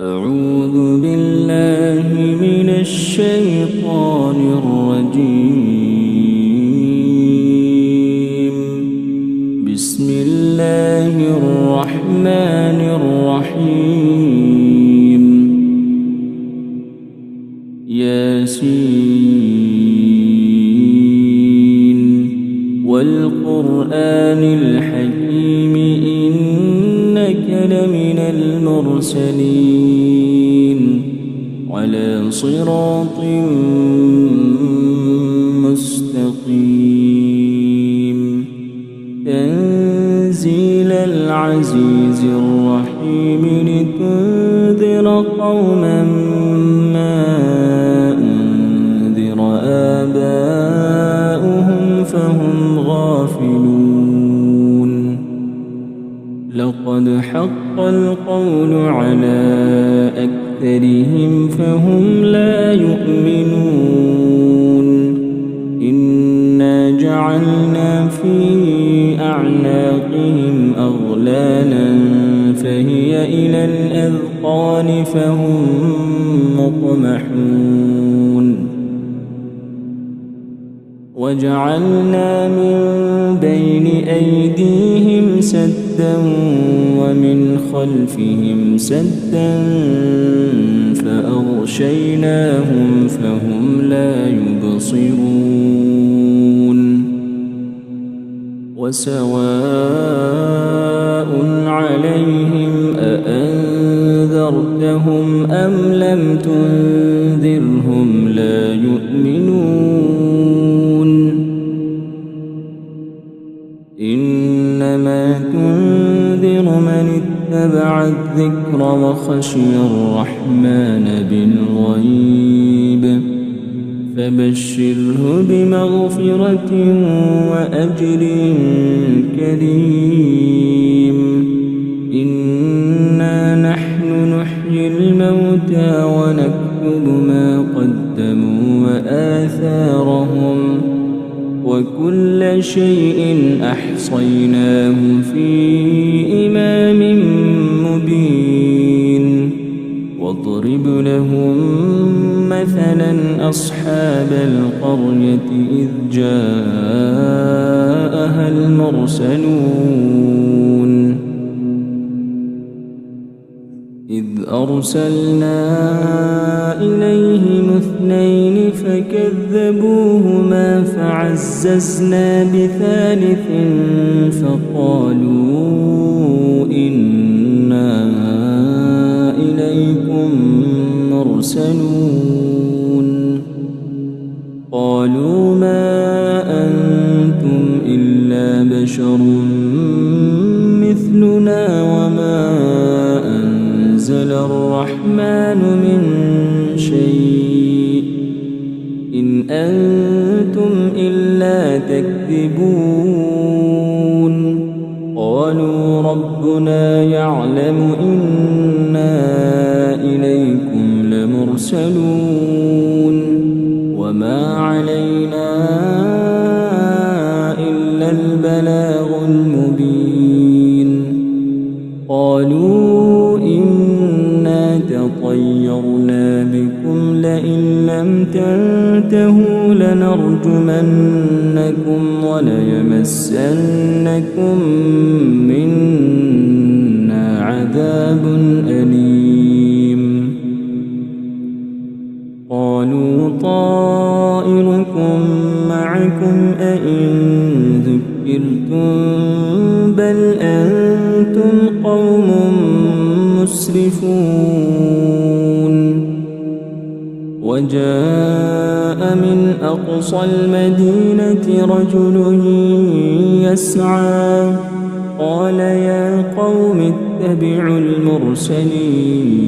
أعوذ بالله من الشيطان الرجيم. بسم الله الرحمن الرحيم. ياسين والقرآن الحكيم إنك لمن المرسلين على صراط مستقيم. تنزيل العزيز الرحيم لتنذر قوما ما أنذر آباؤهم فهم غافلون. لقد حق القول على أكثرهم فهم لا يؤمنون. إنا جعلنا في أعناقهم أغلالا فهي إلى الأذقان فهم مقمحون. وجعلنا من بين أيديهم سدا ومن خلفهم سدا فأغشيناهم فهم لا يبصرون. وسواء عليهم أأنذرتهم أم لم تنذرهم لا يؤمنون. إنما تنذر من اتبع الذكر وخشي الرحمن بالغيب فبشره بمغفرة وأجر كريم. إنا نحن نحيي الموتى ونكتب ما قدموا وآثارهم وكل شيء أحصيناه في إمام مبين. واضرب لهم مثلا أصحاب القرية إذ جاءها المرسلون. إذ أرسلنا إليهم اثنين فكذبوهما فعززنا بثالث فقالوا إنا إليكم مرسلون. قالوا ما أنتم إلا بشر مثلنا وما أنزل الرحمن من شيء إن أنتم إلا تكذبون. قالوا ربنا يعلم إنا إليكم لمرسلون وما علينا إلا البلاغ المبين. قالوا إنا تطيرنا بكم لئن لم تنتهوا لنرجمنكم وليمسنكم منا عذاب أليم. قالوا طائركم معكم أئن ذكرتم بل أنتم قوم مسرفون. وجاء من أقصى المدينة رجل يسعى قال يا قوم اتبعوا المرسلين.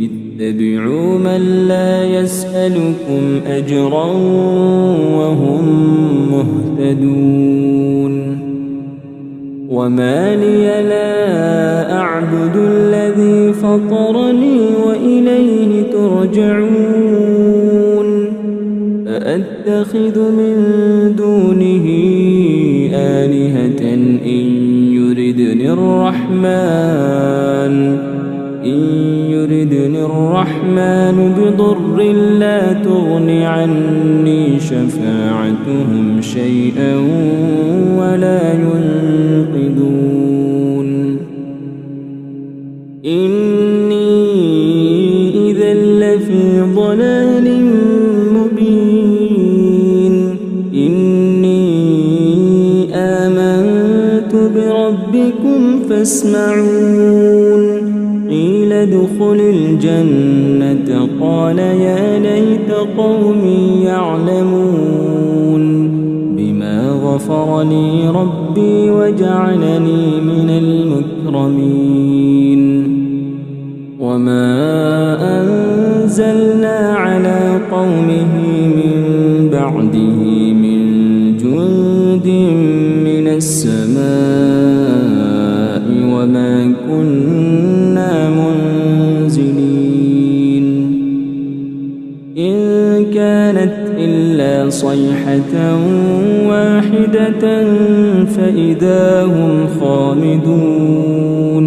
اتبعوا من لا يسألكم أجرا وهم مهتدون. وما لي لا أعبد الذي فطرني وإليه ترجعون. أأتخذ من دونه آلهة إن يردني الرحمن إن يردني الرحمن بضر لا تغن عني شفاعتهم شيئا ولا ينقذون إني إذا لفي ضلال مبين إني آمنت بربكم فاسمعون قيل ادخل الجنة قال يا ليت قومي يعلمون بما غفر لي ربي وجعلني من المكرمين وما أنزلنا على قومه من بعده من جند من السماء وما كنا منزلين إن كانت إلا صيحة واحدة فإذا هم خامدون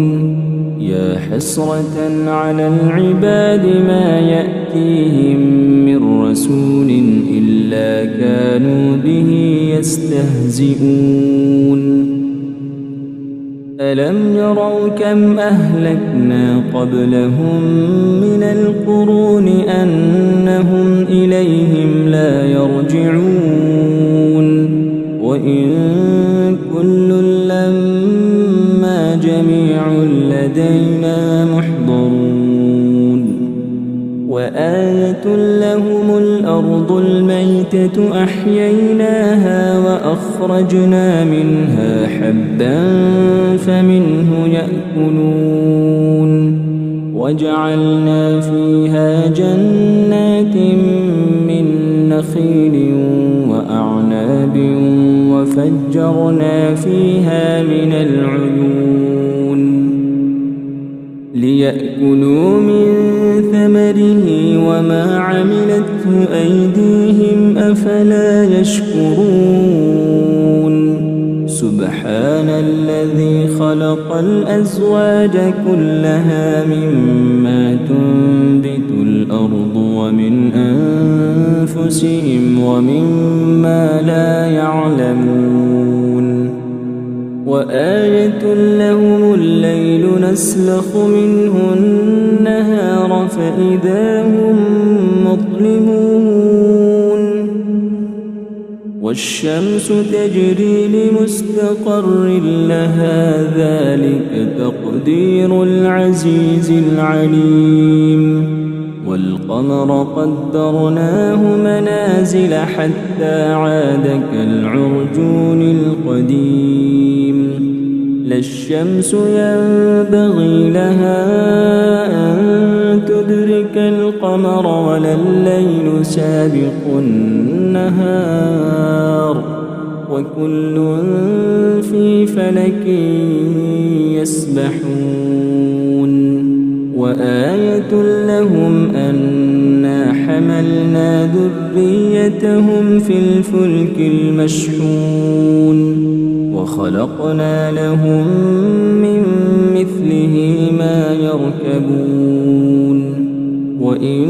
يا حسرة على العباد ما يأتيهم من رسول إلا كانوا به يستهزئون ألم يروا كم أهلكنا قبلهم من القرون أنهم إليهم لا يرجعون وإن كل لما جميع لدينا محضرون وآية لهم الأرض الميتة أحييناها وأخرجنا منها حبا فمنه يأكلون وجعلنا فيها جنات من نخيل وأعناب وفجرنا فيها من العيون ليأكلوا من ثمره وما عملته أيديهم أفلا يشكرون سبحان الذي خلق الأزواج كلها مما تنبت الأرض ومن أنفسهم ومما لا يعلمون وآية لهم الليل نسلخ منه النهار فإذا هم مظلمون والشمس تجري لمستقر لها ذلك تقدير العزيز العليم والقمر قدرناه منازل حتى عاد كالعرجون القديم لا الشمس ينبغي لها أن تدرك القمر ولا الليل سابق النهار وكل في فلك يسبحون وآية لهم أنا حملنا ذريتهم في الفلك المشحون وخلقنا لهم من مثله ما يركبون وإن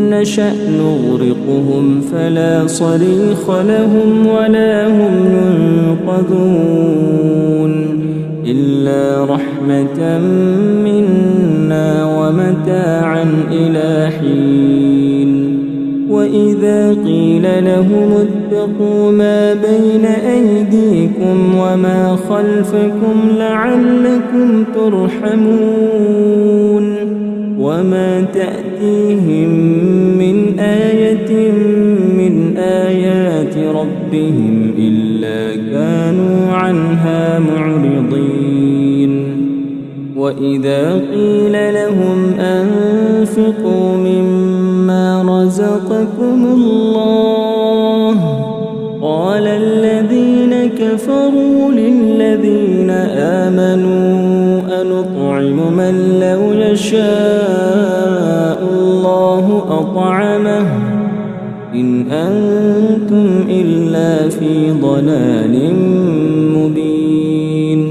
نشأ نغرقهم فلا صريخ لهم ولا هم ينقذون إلا رحمة منا ومتاعا إلى حين وإذا قيل لهم اتقوا ما بين أيديكم وما خلفكم لعلكم ترحمون وما تأتيهم من آية من آيات ربهم إلا كانوا عنها معرضين وإذا قيل لهم أنفقوا مما رزقكم الله قال الذين كفروا للذين آمنوا أنطعم من لو يشاء الله أطعمه إن أنتم إلا في ضلال مبين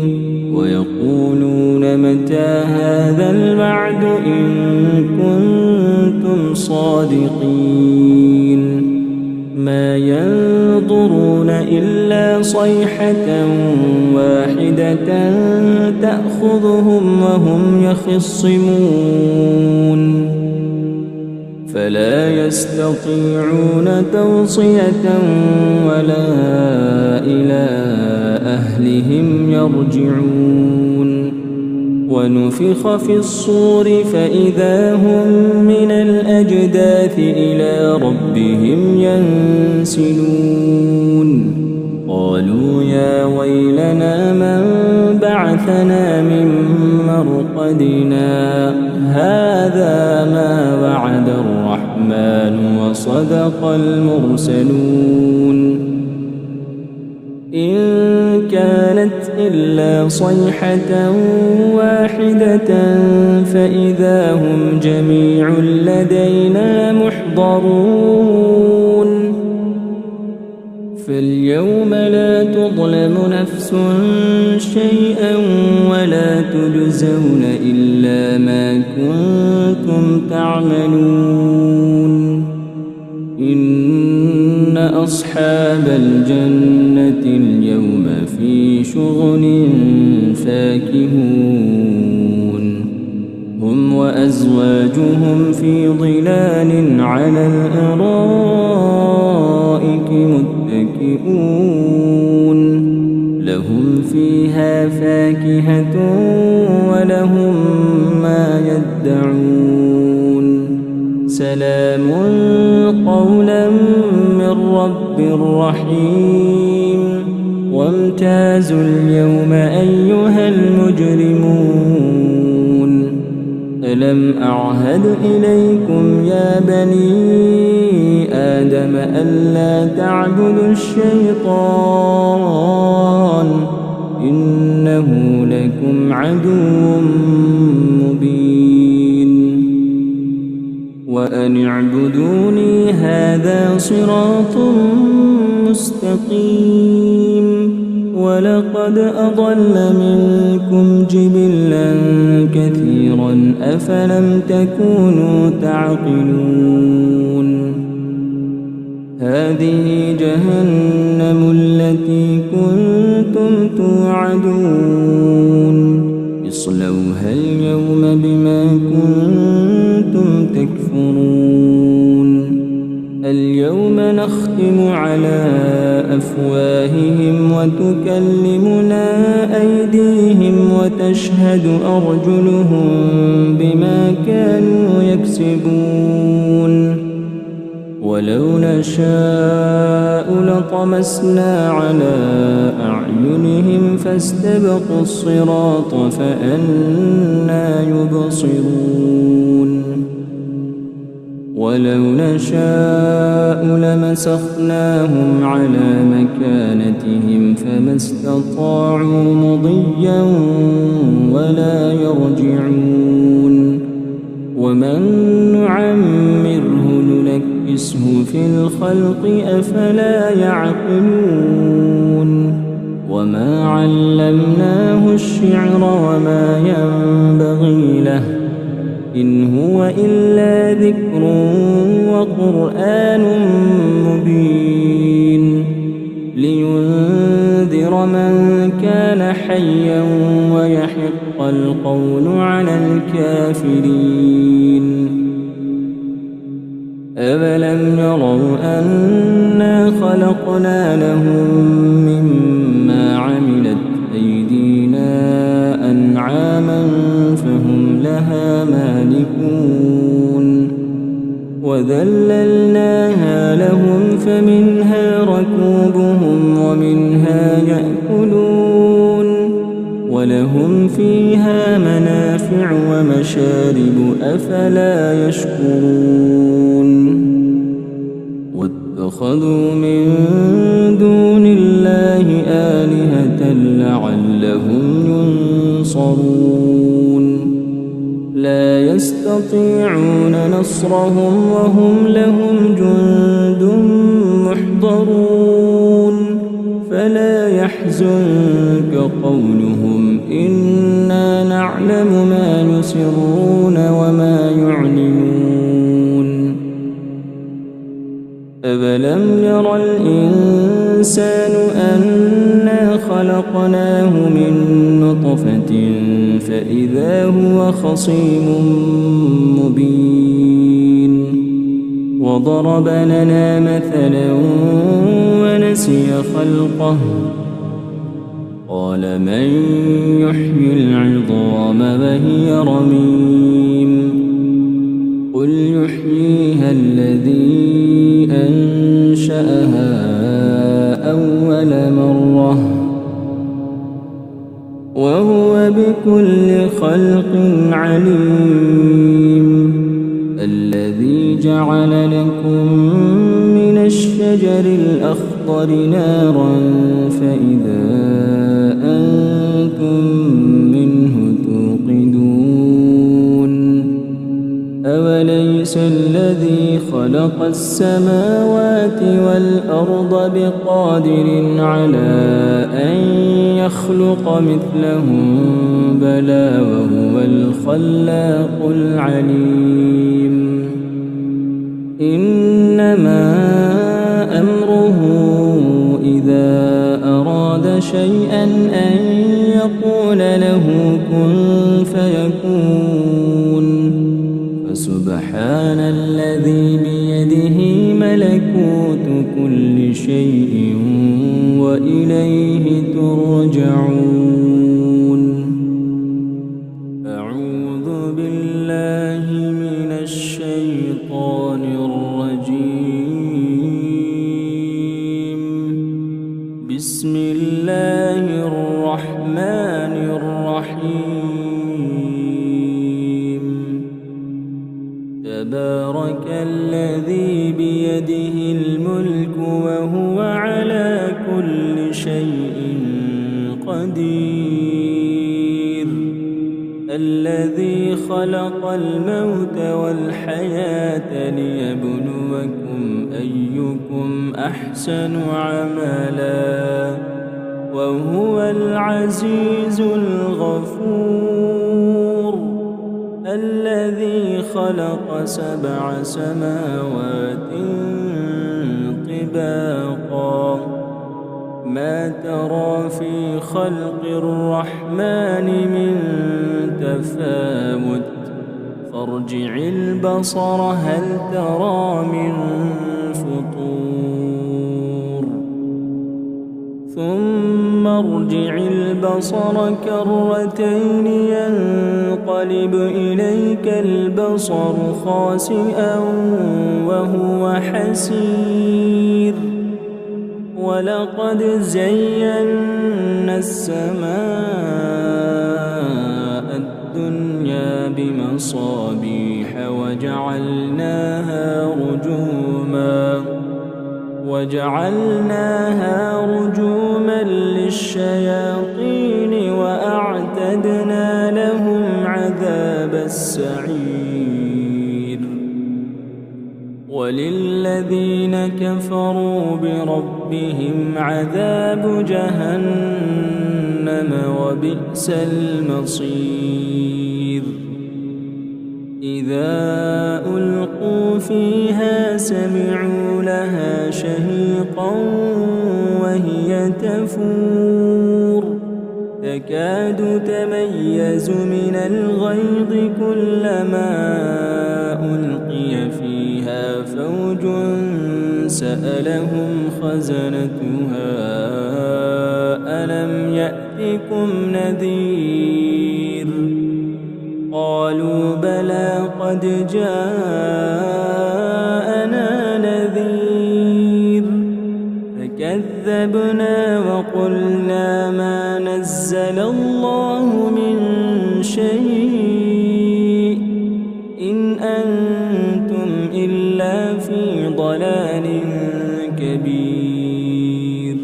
ويقولون متى هذا الوعد إن كنتم صادقين ما ينظرون إلا صيحة واحدة تأخذهم وهم يخصمون فلا يستطيعون توصية ولا إلى أهلهم يرجعون ونفخ في الصور فإذا هم من الأجداث إلى ربهم ينسلون قالوا يا ويلنا من بعثنا من مرقدنا هذا ما وعد الرحمن وصدق المرسلون إن كانت إلا صيحة واحدة فإذا هم جميع لدينا محضرون فاليوم لا تظلم نفس شيئا ولا تجزون إلا ما كنتم تعملون إن أصحاب الجنة اليوم في شغل فاكهون هم وأزواجهم في ظلال على الأرائك متكئون لهم فيها فاكهة ولهم ما يدعون سلام قولا من رب رحيم وامتازوا اليوم أيها المجرمون ألم أعهد إليكم يا بني آدم ألا تعبدوا الشيطان إنه لكم عدو مبين وأن اعبدوني هذا صراط مستقيم ولقد أضل منكم جبلا كثيرا أفلم تكونوا تعقلون هذه جهنم التي كنتم توعدون اصلوها اليوم بما كنتم تكفرون اليوم نختم على أفواههم وتكلمنا أيديهم وتشهد أرجلهم بما كانوا يكسبون ولو نشاء لطمسنا على أعينهم فاستبقوا الصراط فأنى يبصرون ولو نشاء لمسخناهم على مكانتهم فما استطاعوا مضيا ولا يرجعون ومن نعمره ننكسه في الخلق أفلا يعقلون وما علمناه الشعر وما ينبغي له إن هو إلا ذكر وقرآن مبين لينذر من كان حيا ويحق القول على الكافرين أَوَلَمْ يَرَوْا أَنَّا خَلَقْنَا لَهُم مِّمَّا عَمِلَتْ أَيْدِينَا أَنْعَامًا فَهُمْ لَهَا مَالِكُونَ وَذَلَّلْنَاهَا لَهُمْ فَمِنْهَا رَكُوبُهُمْ وَمِنْهَا يَأْكُلُونَ وَلَهُمْ فِيهَا مَنَافِعُ وَمَشَارِبُ أَفَلَا يَشْكُرُونَ وَاتَّخَذُوا مِن دُونِ اللَّهِ آلِهَةً لَّعَلَّهُمْ يُنصَرُونَ لَا يَسْتَطِيعُونَ نَصْرَهُمْ وَهُمْ لَهُمْ جُندٌ مُّحْضَرُونَ فَلَا يَحْزُنكَ قَوْلُهُمْ إنا نعلم ما يسرون وما يعلنون أفلم ير الإنسان أنا خلقناه من نطفة فإذا هو خصيم مبين وضرب لنا مثلا ونسي خلقه قال من يحيي العظام وهي رميم قل يحييها الذي أنشأها أول مرة وهو بكل خلق عليم الذي جعل لكم من الشجر الأخضر نارا فإذا أنتم منه توقدون أوليس الذي خلق السماوات والأرض بقادر على أن يخلق مثلهم بلى وهو الخلاق العليم إنما أمره إذا أراد شيئا أن يقول له كن فيكون فسبحان الذي بيده ملكوت كل شيء وإليه ترجعون أعوذ بالله من الشيطان الرجيم بسم الله الرحمن الرحيم تبارك الذي بيده الملك وهو على كل شيء قدير الذي خلق الموت والحياة ليبلوكم أيكم أحسن عملا وهو العزيز الغفور الذي خلق 7 سماوات طباقا ما ترى في خلق الرحمن من تفاوت فارجع البصر هل ترى من فطور ثم ارجع البصر كرتين ينقلب إليك البصر خاسئا وهو حسير ولقد زينا السماء الدنيا بمصابيح وجعلناها رجوما للشياطين وأعتدنا لهم عذاب السعير وللذين كفروا بربهم عذاب جهنم وبئس المصير إذا ألقوا فيها سمعوا لها شهيقا وهي تفور تكاد تميز من الغيظ كلما ألقي فيها فوج سألهم خزنتها ألم يأتكم نذير قالوا بلى قد جاءنا نذير فكذبنا وقلنا ما نزل الله من شيء إن أنتم إلا في ضلال كبير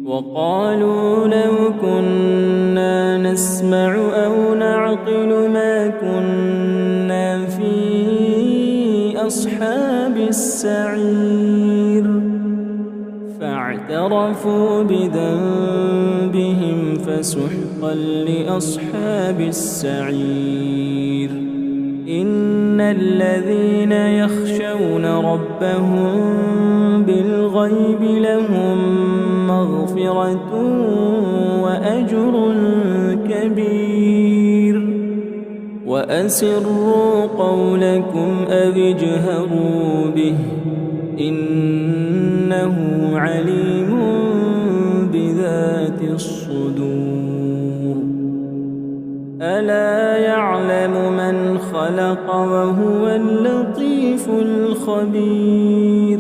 وقالوا لو كنا نسمع أو نعقل ما كنا في أصحاب السعير فاعترفوا بذنبهم فسحقا لأصحاب السعير إن الذين يخشون ربهم بالغيب لهم مغفرة وأجر كبير وأسروا قولكم أو اجهروا به إنه عليم بذات الصدور ألا يعلم من خلق وهو اللطيف الخبير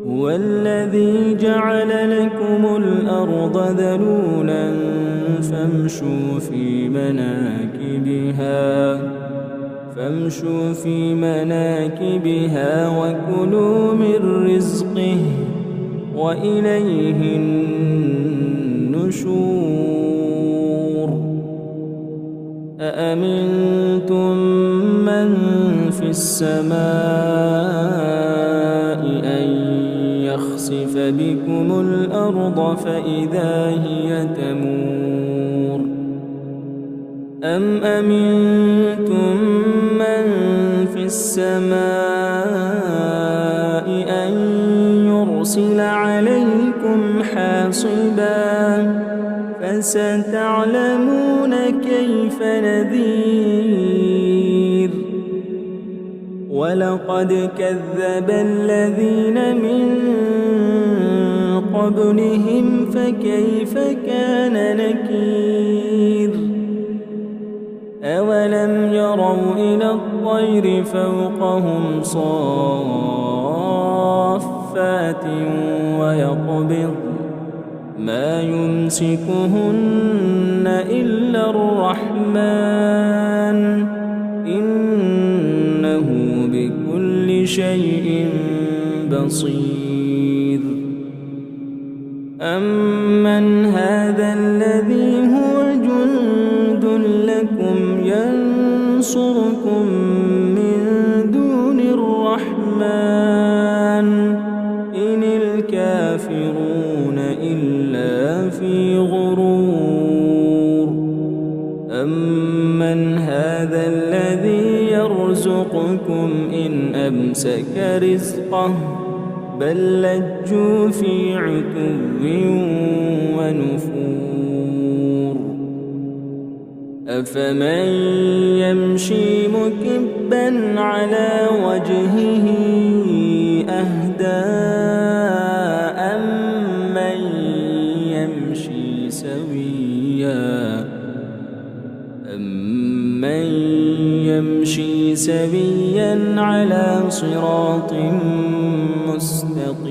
هو الذي جعل لكم الأرض ذلولا فامشوا في مناكبها وكلوا من رزقه وإليه النشور أأمنتم من في السماء أن يخسف بكم الأرض فإذا هي تمور أم أمنتم من في السماء أن يرسل عليكم حاصبا فستعلمون كيف نذير ولقد كذب الذين من قبلهم فكيف كان نكير أولم يروا إلى الطير فوقهم صافات ويقبض ما يمسكهن إلا الرحمن إنه بكل شيء بصير أمن هذا الذي هو جند لكم ينصركم من دون الرحمن إن الكافرون إلا في غرور أمن هذا الذي يرزقكم إن أمسك رزقه بل لجوا في عتو ونفور أفمن يمشي مكبا على وجهه أهدى أمن يمشي سويا على صراط مستقيم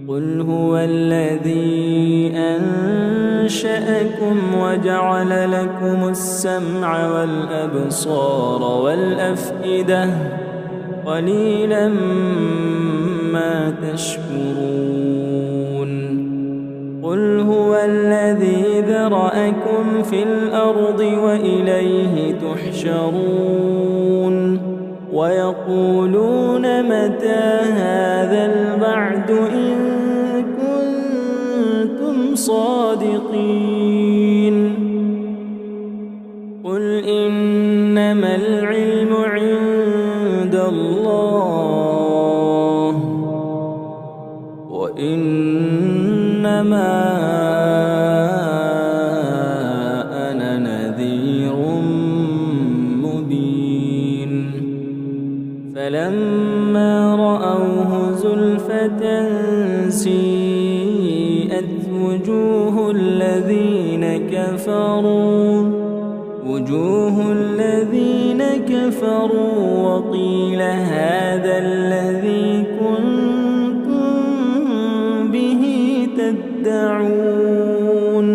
قل هو الذي أنشأكم وجعل لكم السمع والأبصار والأفئدة قليلا ما تشكرون قل هو الذي ذرأكم في الأرض وإليه تحشرون ويقولون متى هذا الوعد إن كنتم صادقين قل إنما العلم عند الله وإنما أنا نذير مبين فلما رأوه زلفة سيئت وجوه الذين كفروا وقيل هذا الذي كنتم به تدعون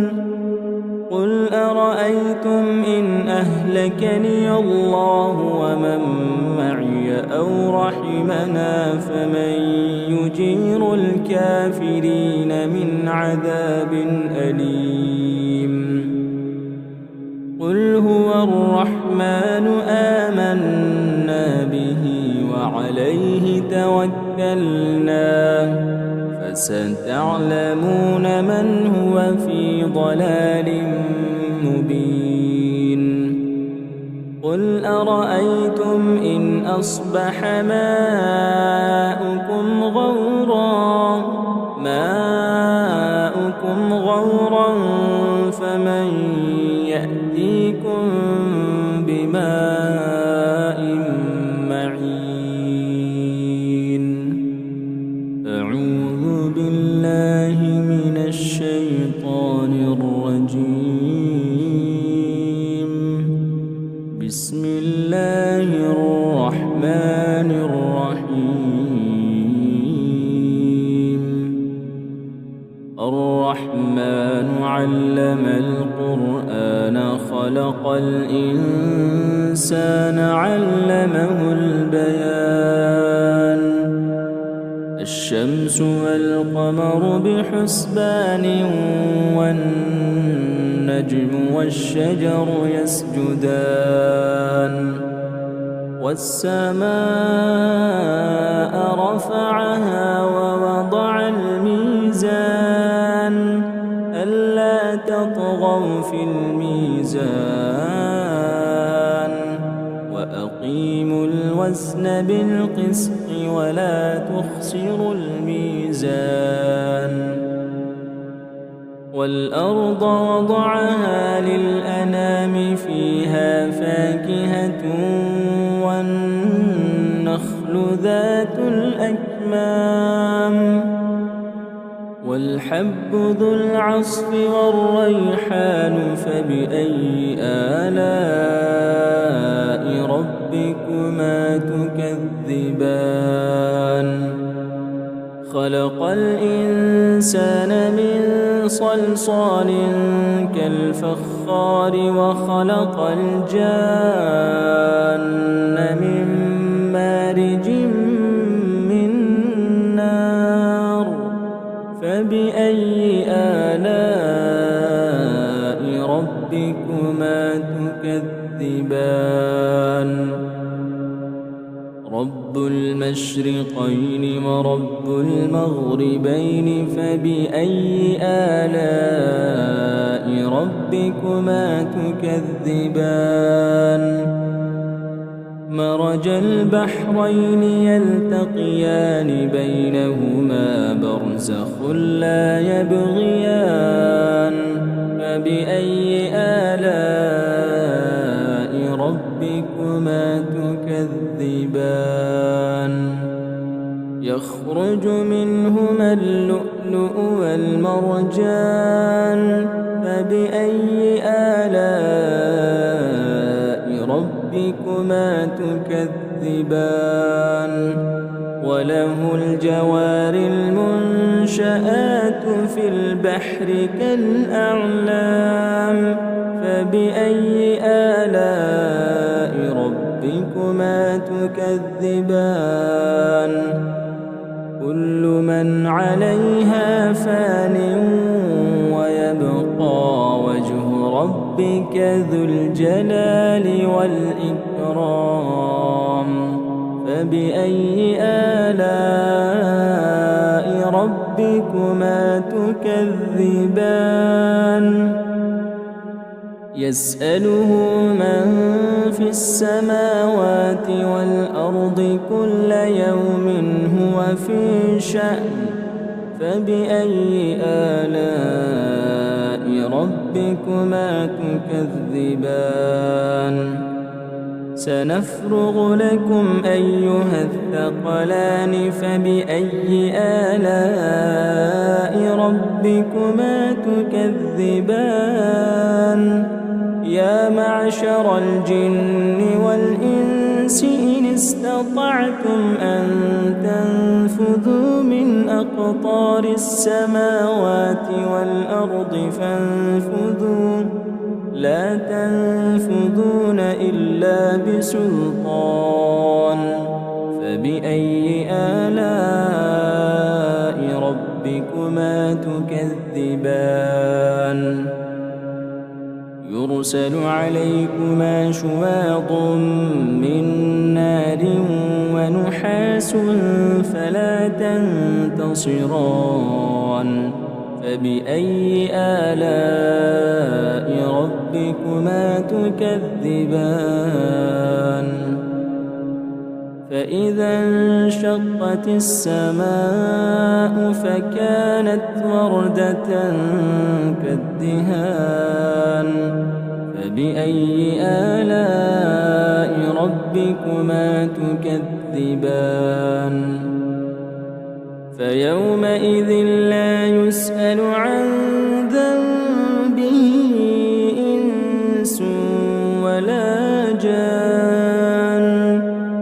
قل أرأيتم إن أهلكني الله ومن معي أو رحمنا فمن يجير الكافرين من عذاب أليم قل هو الرحمن آمنا به وعليه توكلنا ستعلمون من هو في ضلال مبين قل أرأيتم إن أصبح ماؤكم غورا فمن يأتيكم بماء معين أعوذ بالله من الشيطان الرجيم بسم الله الرحمن الرحيم الرحمن علم القرآن خلق الإنسان علمه البيان الشمس والقمر بحسبان والنجم والشجر يسجدان والسماء رفعها ووضع الميزان ألا تطغوا في الميزان وأقيموا الوزن بالقسط ولا تخسروا الميزان والأرض وضعها للأنام فيها فاكهة والنخل ذات الأكمام والحب ذو العصف والريحان فبأي آلاء ربكما تكذبان خلق الإنسان من صلصال كالفخار وخلق الجان من مارج من نار فبأي آلاء ربكما تكذبان رب المشرقين ورب المغربين فبأي آلاء ربكما تكذبان مرج البحرين يلتقيان بينهما برزخ لا يبغيان فبأي آلاء ربكما تكذبان يخرج منهما اللؤلؤ والمرجان فبأي آلاء ربكما تكذبان وله الجوار المنشآت في البحر كالأعلام فبأي آلاء ربكما تكذبان كل من عليها فان ويبقى وجه ربك ذو الجلال والإكرام فبأي آلاء ربكما تكذبان يسأله من في السماوات والأرض كل يوم هو في شأن فبأي آلاء ربكما تكذبان سنفرغ لكم أيها الثقلان فبأي آلاء ربكما تكذبان يا معشر الجن والإنس إن استطعتم أن تنفذوا من أقطار السماوات والأرض فانفذوا لا تنفذون إلا بسلطان فبأي آلاء ربكما تكذبان يرسل عليكما شواظ من نار ونحاس فلا تنتصران فبأي آلاء ربكما تكذبان فإذا انشقت السماء فكانت وردة كالدهان فبأي آلاء ربكما تكذبان فيومئذ لا يسأل عن ذنبه إنس ولا جان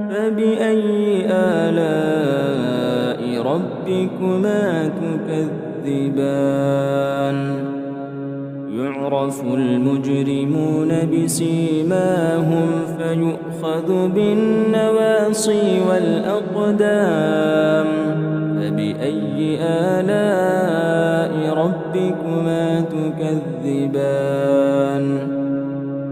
فبأي آلاء ربكما تكذبان يعرف المجرمون بسيماهم فيؤخذ بالنواصي والأقدام فبأي آلاء ربكما تكذبان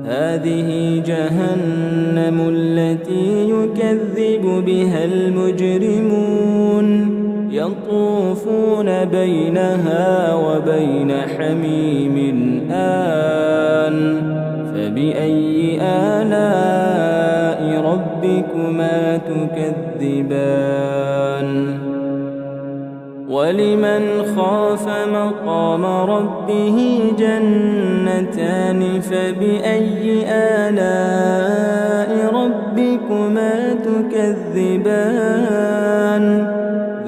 هذه جهنم التي يكذب بها المجرمون يطوفون بينها وبين حميم آن فبأي آلاء ربكما تكذبان ولمن خاف مقام ربه جنتان فبأي آلاء ربكما تكذبان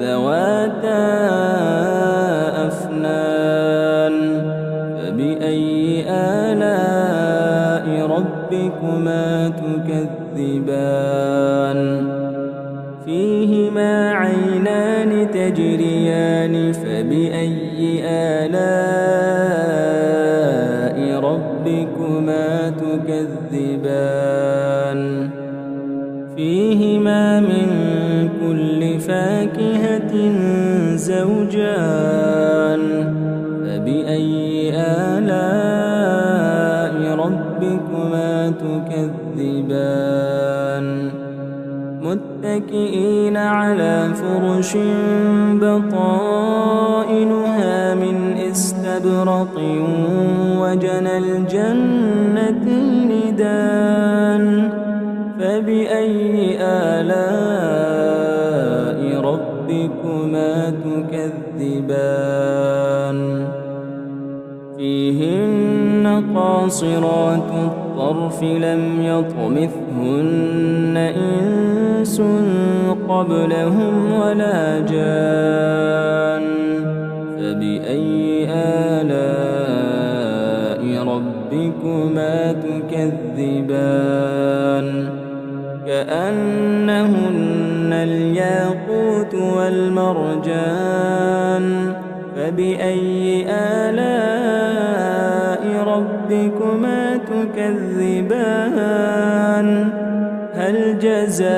ذواتا أفنان فبأي آلاء ربكما تكذبان فيهما عينان تجريان فبأي آلاء ربكما تكذبان فيهما من كل فاكهة زوجان فبأي آلاء ربكما تكذبان متكئين على فرش بطائنها من استبرق وجنى الجنتين دان فبأي آلاء ربكما تكذبان فيهن قاصرات الطرف لم يطمثهن إنس قبلهم ولا جان فبأي آلاء ربكما تكذبان كأنهن الياقوت والمرجان فبأي آلاء ربكما تكذبان هل جزاء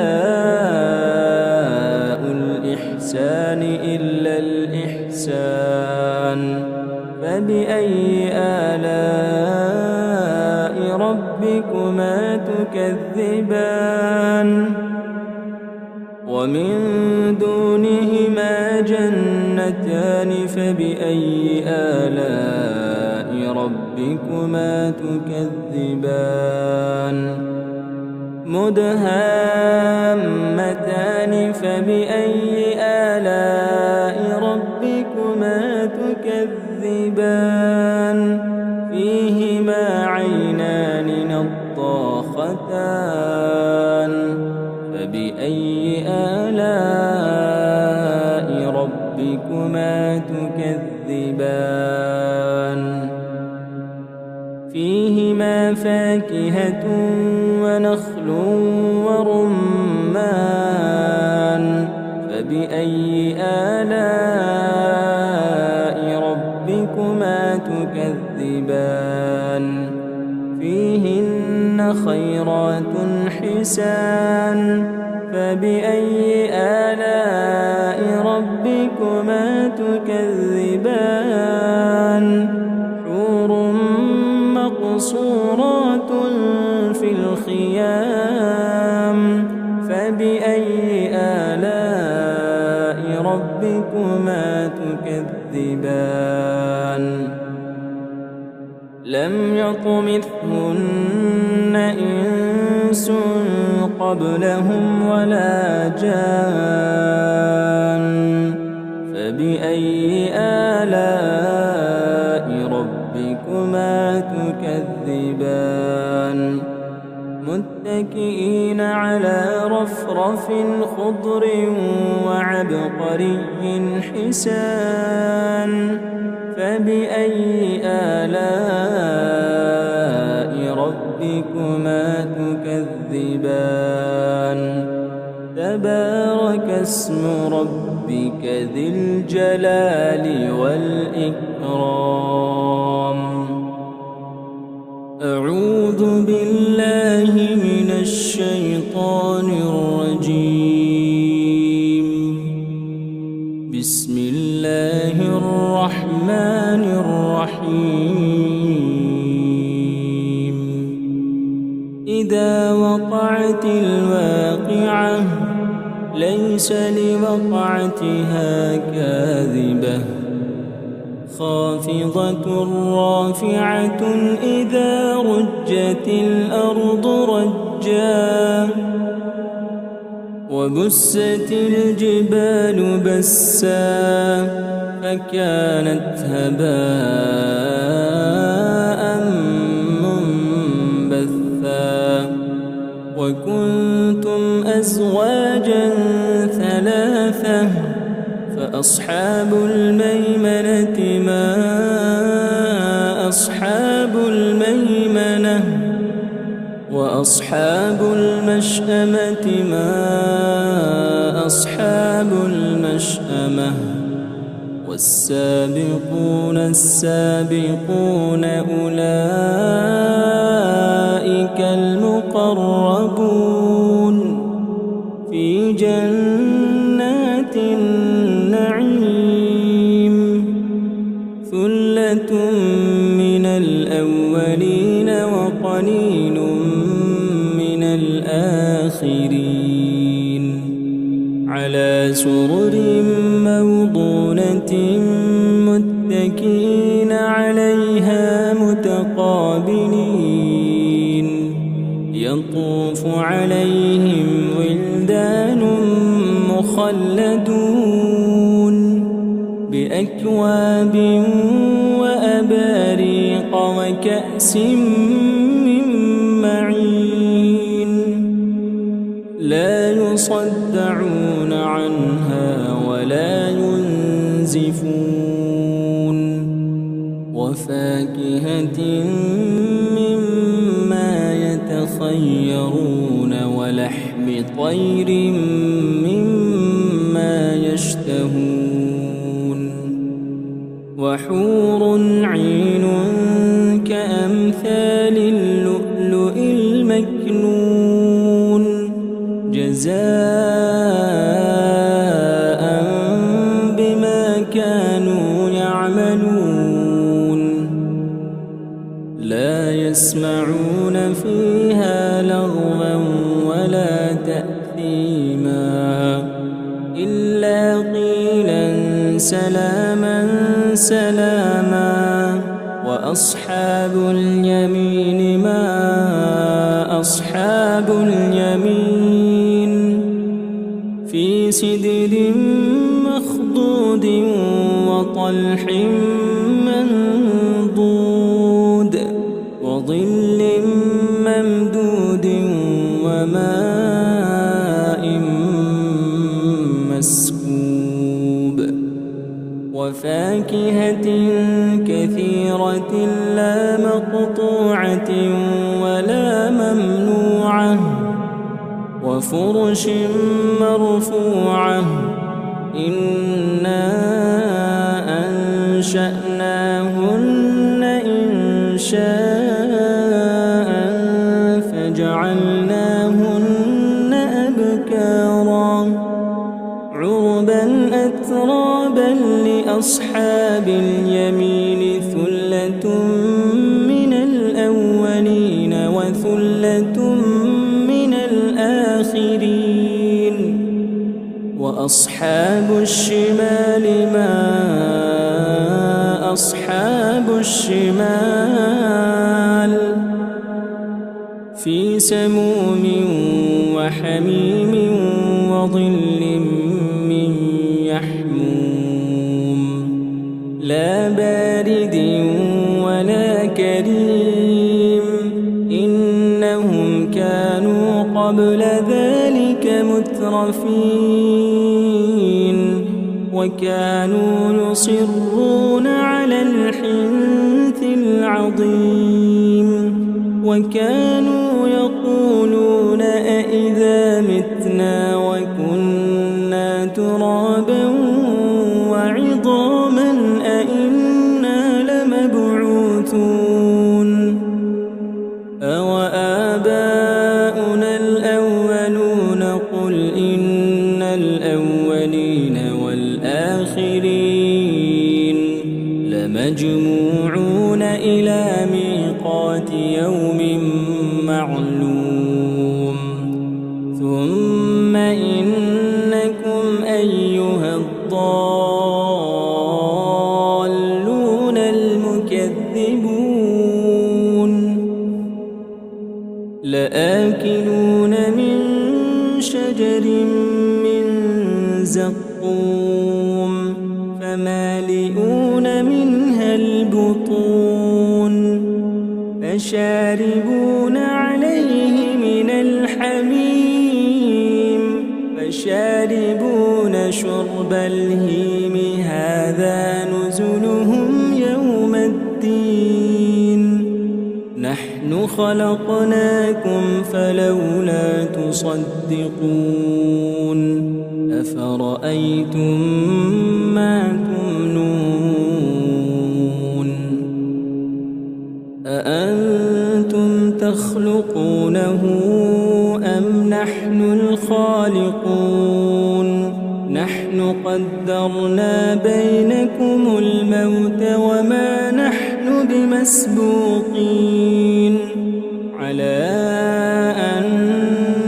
الإحسان إلا الإحسان فبأي آلاء ربكما تكذبان ومن دونهما جنتان فبأي آلاء ربكما تكذبان مدهامتان فبأي آلاء ربكما تكذبان فيهما عينان نضاختان فبأي آلاء ربكما تكذبان فيهما فاكهة ونخل ورمان فبأي آلاء ربكما تكذبان فيهن خيرات حسان فبأي آلاء ربكما تكذبان حور مقصورات في الخيام فبأي ربكما تكذبان لم يطمثهن إنس قبلهم ولا جان فبأي آلاء ربكما تكذبان متكئين على رفرف خضر وعبقري حسان فبأي آلاء ربكما تكذبان تبارك اسم ربك ذي الجلال والإكرام أعوذ بالله من الشيطان الرجيم بسم الله الرحمن الرحيم إذا وقعت الواقعة ليس لوقعتها كاذبة خافضة رافعة إذا رجت الأرض رجا وبست الجبال بسا فكانت هباء منبثا وكنتم أزواجا ثلاثة فأصحاب الميمنة ما أصحاب الميمنة وأصحاب المشأمة ما أصحاب المشأمة والسابقون السابقون أولئك المقربون في جنات النعيم ثلة من الأولين وقليل من الآخرين على سرر موضونة متكئين عليها متقابلين يطوف عليهم ولدان مخلدون بأكواب وأباريق وكأس من معين لا يصدعون عنها ولا ينزفون وفاكهة مما يتخيرون ولحم طير مما يشتهون وحور عين كأمثال اللؤلؤ المكنون جزاء بما كانوا يعملون لا يسمعون فيها لغوا ولا تأثيما إلا قيلا سلاما سلاما وأصحاب اليمين ما أصحاب اليمين في سدر مخضود وطلح منضود وظل ممدود وماء مسكوب وفاكهة كثيرة لا مقطوعة ولا ممنوعة وفرش مرفوعة إنا أنشأناهن إنشاء فجعلناهن أبكارا عربا أترابا لأصحاب اليمين ثلة من الأولين وثلة من الآخرين وأصحاب الشمال ما أصحاب الشمال في سموم وحميم وظل من يحموم لا بارد ولا كريم إنهم كانوا قبل ذلك مترفين وكانوا يصرون على الحنث العظيم وكانوا يقولون أئذا متنا وكنا ترابا وعظاما أئنا لمبعوثون أوآباؤنا الأولون قل إن الأولين والآخرين لمجموعون إلى ميقات يوم معلوم ثم إنكم أيها الضالون المكذبون لآكلون من شجر من زقوم فمالئون منها البطون فشاربون عليه من الحميم فشاربون شرب الهيم هذا نزلهم يوم الدين نحن خلقناكم فلولا تصدقون أفرأيتم ما تمنون أأنتم تخلقونه أم نحن الخالقون نحن قدرنا بينكم الموت وما نحن بمسبوقين على أن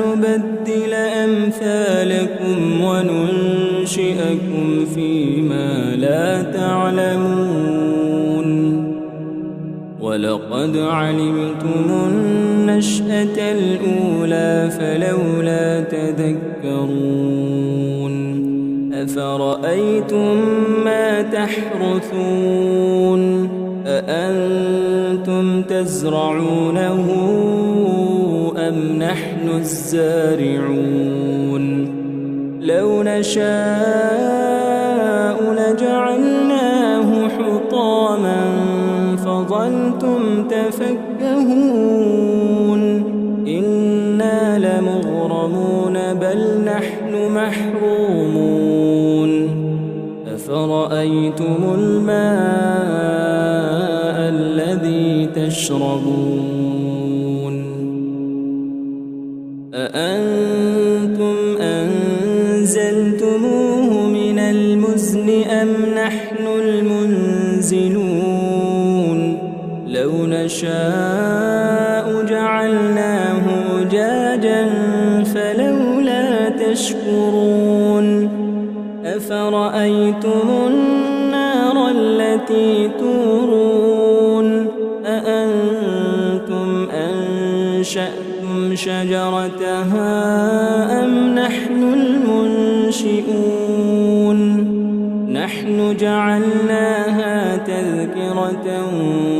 نبدل أمثالكم وننشئكم فيما لا تعلمون ولقد علمتم النشأة الأولى فلولا تذكرون أفرأيتم ما تحرثون أأنتم تزرعونه أم نحن الزارعون لو نشاء لجعلناه حطاما فظلتم تفكهون إنا لمغرمون بل نحن محرومون أفرأيتم الماء الذي تشربون أأنتم أنزلتموه من المزن أم نحن المنزلون لو نشاء جعلناه أجاجا فلولا تشكرون أفرأيتم النار التي تورون أأنتم أنشأتم شجرتها أم نحن المنشئون نحن جعلناها تذكرة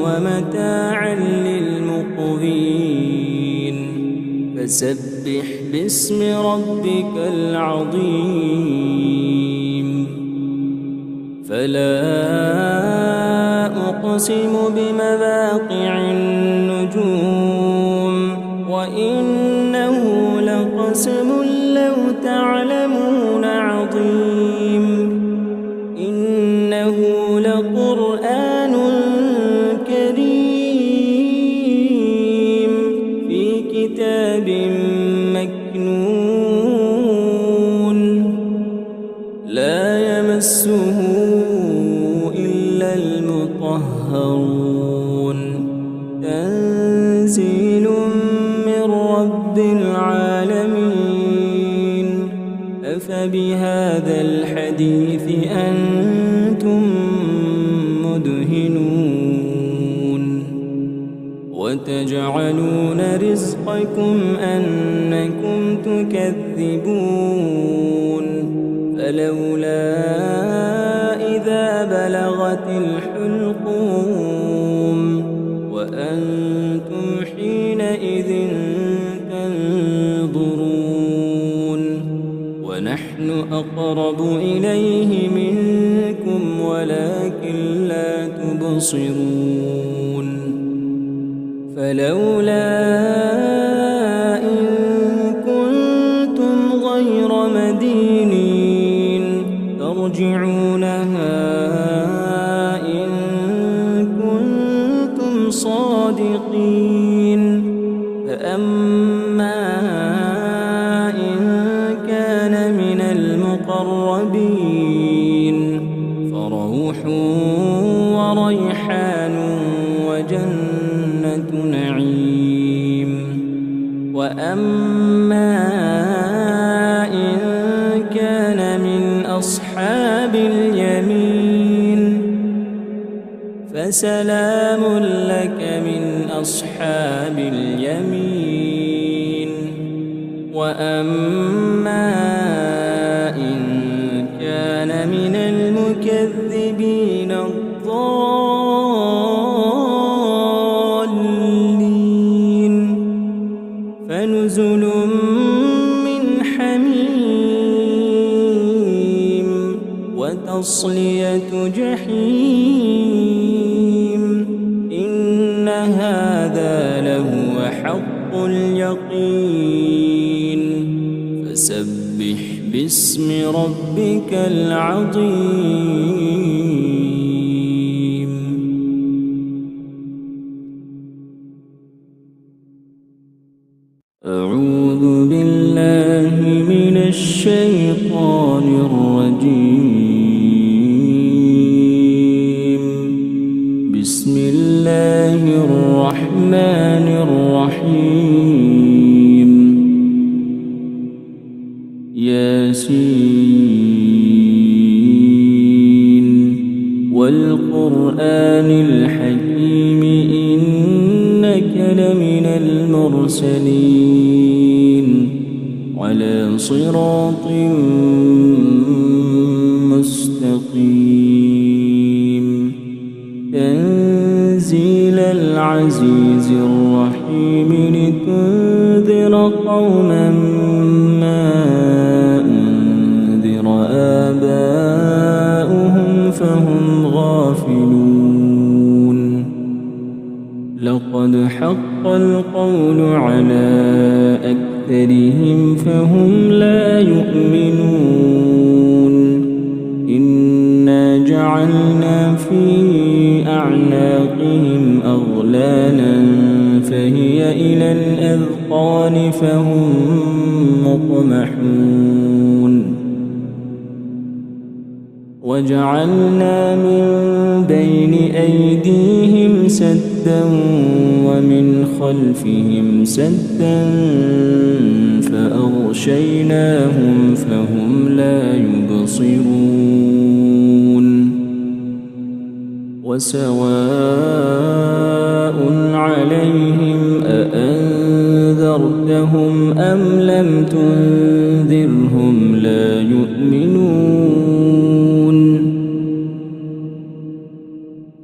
ومتاعا للمقوين فسبح باسم ربك العظيم فلا أقسم بمواقع النجوم وإنه لقسم لو تعلمون عظيم إنه لقرآن كريم في كتاب مكنون لا يمسه إلا المطهرون تنزيل من رب العالمين بهذا الحديث أنتم مدهنون وتجعلون رزقكم أنكم تكذبون فلولا إذا بلغت الحلقوم وأنتم حينئذ تنظرون ونحن أقرب إليه منكم ولكن لا تبصرون فلولا إن كنتم غير مدينين ترجعونها إن كنتم صادقين فأما إن كان من المقربين فروح وريحان وجنة نعيم وأما إن كان من أصحاب اليمين فسلام لك من أصحاب اليمين وأما إن كان من المكذبين الضالين فنزل من حميم وتصلية جحيم إن هذا لهو حق اليقين فسبح باسم ربك العظيم أعوذ بالله من الشيطان الرجيم بسم الله الرحمن الرحيم ياسين والقرآن الحكيم إنك لمن المرسلين على صراط مستقيم تنزيل العزيز الرحيم لتنذر قوما ما أنذر آباؤهم فهم غافلون لقد حق القول على أكثرهم فهم لا يؤمنون إنا جعلنا في أعناقهم أغلالا فهي إلى الأذقان فهم مقمحون وجعلنا من بين أيديهم سدا ومن خلفهم سدا فأغشيناهم فهم لا يبصرون وسواء عليهم أأنذرتهم أم لم تنذرهم لا يؤمنون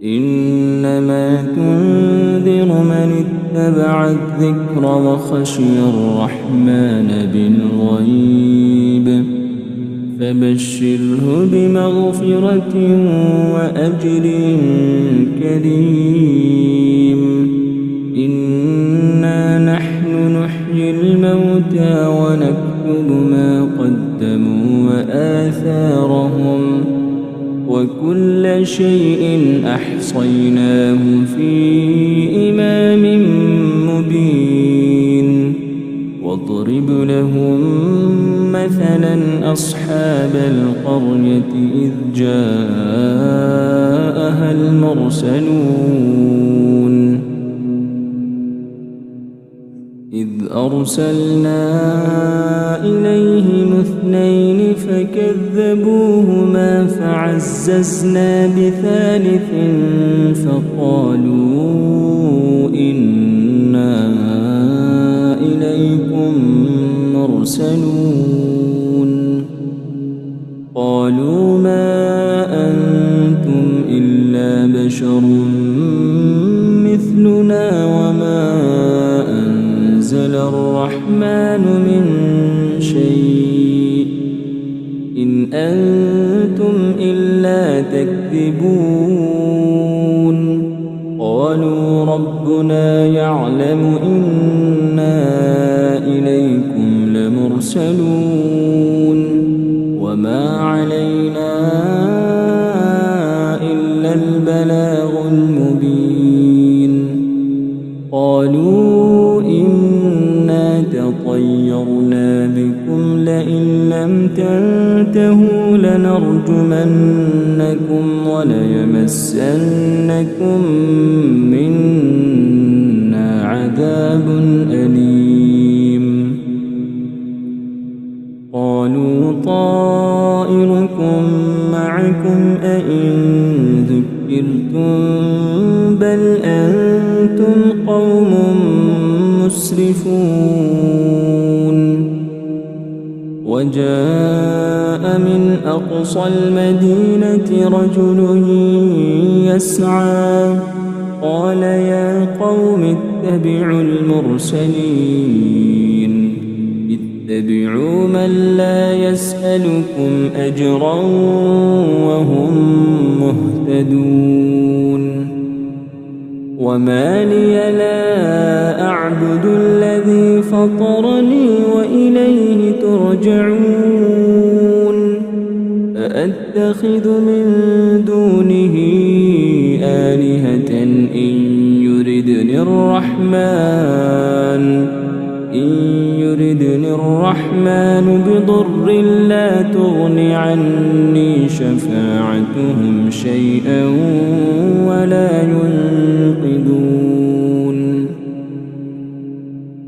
إنما تنذر من اتبع الذكر وخشي الرحمن بالغيب فبشره بمغفرة وأجر كريم إنا نحن نحيي الموتى ونكتب ما قدموا وآثارهم وكل شيء أحصيناه في إمام مبين واضرب لهم مثلا أصحاب القرية إذ جاءها المرسلون إذ أرسلنا إليهم 2 فكذبوهما فعززنا ب3 فقالوا إنا إليكم مرسلون قالوا ما أنتم إلا بشر مثلنا وما أنزل الرحمن من شيء إن أنتم إلا تكذبون قالوا ربنا يعلم إنا إليكم لمرسلون وما علينا إلا البلاغ المبين قالوا إنا تطيرنا بكم لئن لم تنتهوا لنرجمنكم وليمسنكم منا عذاب أليم قالوا طائركم معكم أئن ذكرتم بل أنتم قوم مسرفون وجاء من أقصى المدينة رجل يسعى قال يا قوم اتبعوا المرسلين اتبعوا من لا يسألكم أجرا وهم مهتدون وما لي لا أعبد الذي فطرني وإليه ترجعون أأتخذ من دونه آلهة إن يردني الرحمن بضر لا تغن عني شفاعتهم شيئا ولا ينقذون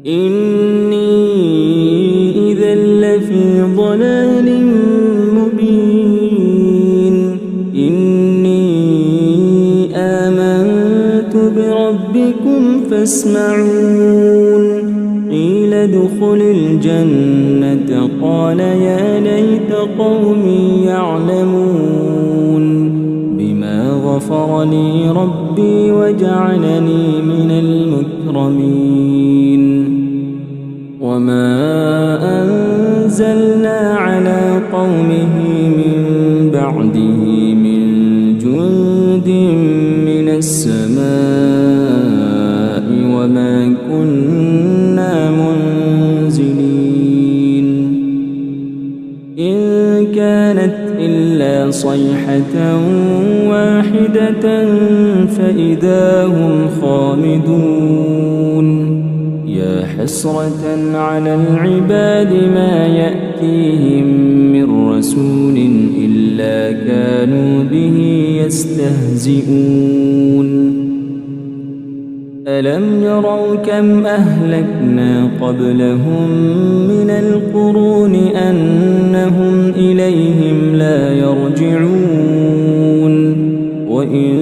إني إذا لفي ضلال مبين إني آمنت بربكم فاسمعون قيل ادخل الجنة قال يا ليت قومي يعلمون بما غفر لي ربي وجعلني من المكرمين وما أنزلنا على قومه من بعده من جند من السماء وما كنا منزلين إن كانت إلا صيحة واحدة فإذا هم خامدون يا حسرة على العباد ما يأتيهم من رسول إلا كانوا به يستهزئون ألم يروا كم أهلكنا قبلهم من القرون أنهم إليهم لا يرجعون وإن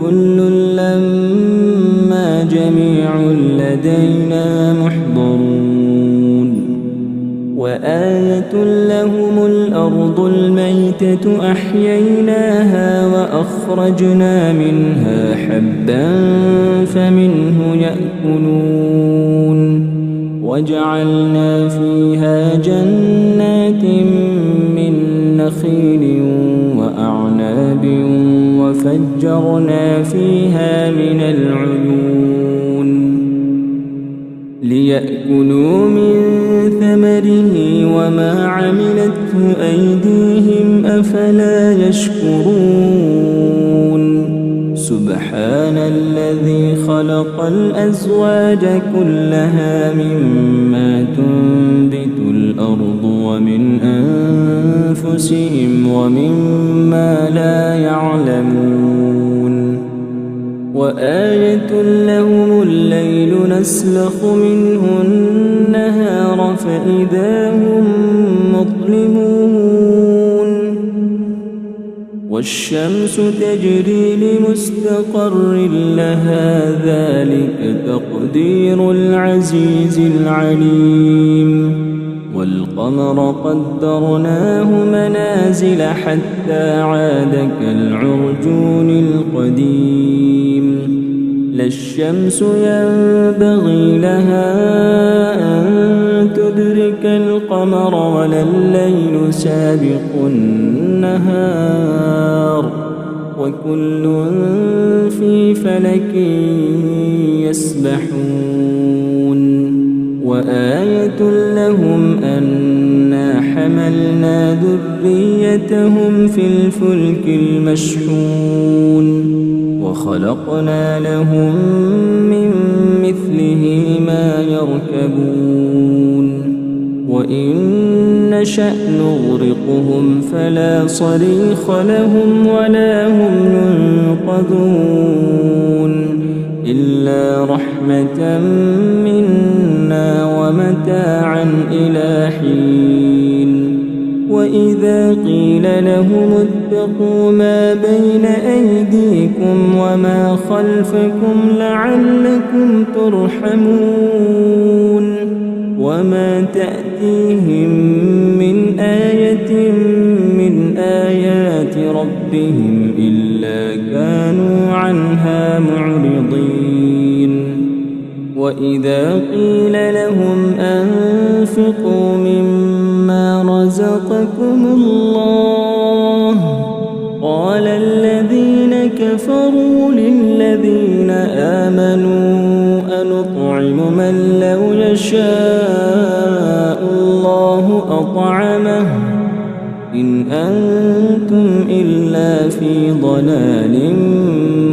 كل لما جميع لدينا محضرون وآية لهم الأرض الميتة أحييناها وأخرجنا منها حبا فمنه يأكلون وجعلنا فيها جنات من نخيل وأعناب وفجرنا فيها من العيون ليأكلوا من ثمره وما عملته أيديهم أفلا يشكرون سبحان الذي خلق الأزواج كلها مما تنبت الأرض ومن أنفسهم ومما لا يعلمون وآية لهم الليل نسلخ منه النهار فإذا هم مظلمون والشمس تجري لمستقر لها ذلك تقدير العزيز العليم والقمر قدرناه منازل حتى عاد كالعرجون القديم لا الشمس ينبغي لها أن تدرك القمر ولا الليل سابق النهار وكل في فلك يسبحون وآية لهم أنا حملنا ذريتهم في الفلك المشحون وخلقنا لهم من مثله ما يركبون وإن نشأ نغرقهم فلا صريخ لهم ولا هم ينقذون إلا رحمة منا ومتاعا إلى حين وإذا قيل لهم اتقوا ما بين أيديكم وما خلفكم لعلكم ترحمون وما تأتيهم من آية من آيات ربهم إلا كانوا عنها معرضين وإذا قيل لهم أنفقوا مما رزقكم الله قال الذين كفروا للذين آمنوا أنطعم من لو يشاء الله أطعمه إن أنتم إلا في ضلال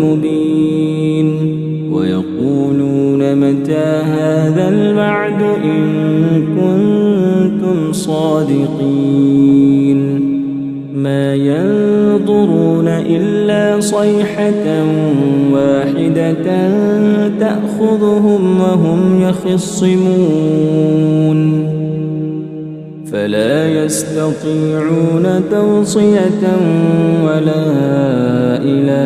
مبين ويقولون متى هذا الوعد إن كنتم صادقين ما ينظرون إلا صيحة واحدة تأخذهم وهم يخصمون فلا يستطيعون توصية ولا إلى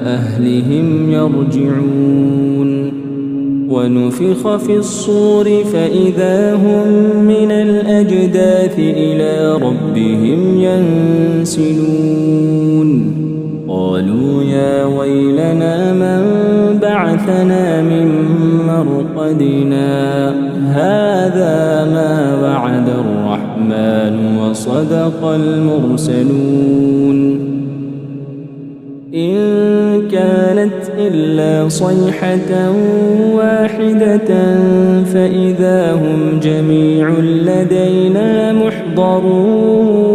أهلهم يرجعون ونفخ في الصور فإذا هم من الأجداث إلى ربهم ينسلون قالوا يا ويلنا من بعثنا من مرقدنا هذا ما وعد الرحمن وصدق المرسلون إن كانت إلا صيحة واحدة فإذا هم جميع لدينا محضرون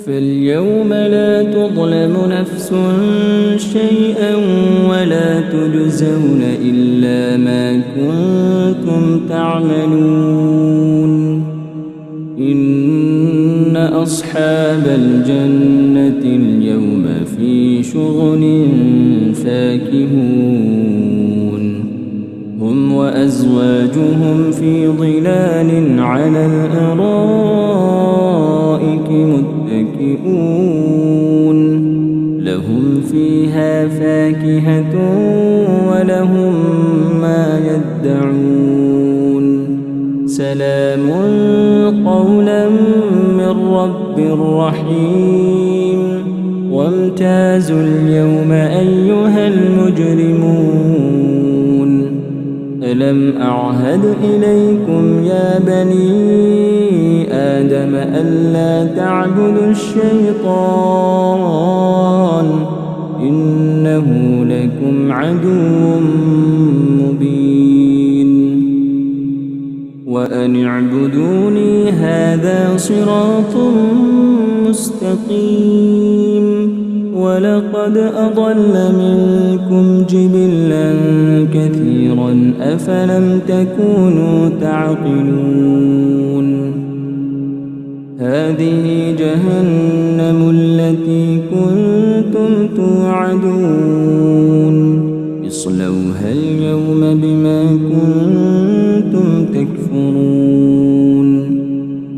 فاليوم لا تظلم نفس شيئا ولا تجزون إلا ما كنتم تعملون إن أصحاب الجنة اليوم في شغل فاكهون هم وأزواجهم في ظلال على الأرائك متكئون لهم فيها فاكهة ولهم ما يدعون سلام قولا من رب رحيم وامتازوا اليوم أيها المجرمون ألم أعهد إليكم يا بني آدم ألا تعبدوا الشيطان إنه لكم عدو مبين وأن اعبدوني هذا صراط مستقيم ولقد أضل منكم جبلا كثيرا أفلم تكونوا تعقلون هذه جهنم التي كنتم توعدون اصلوها اليوم بما كنتم تكفرون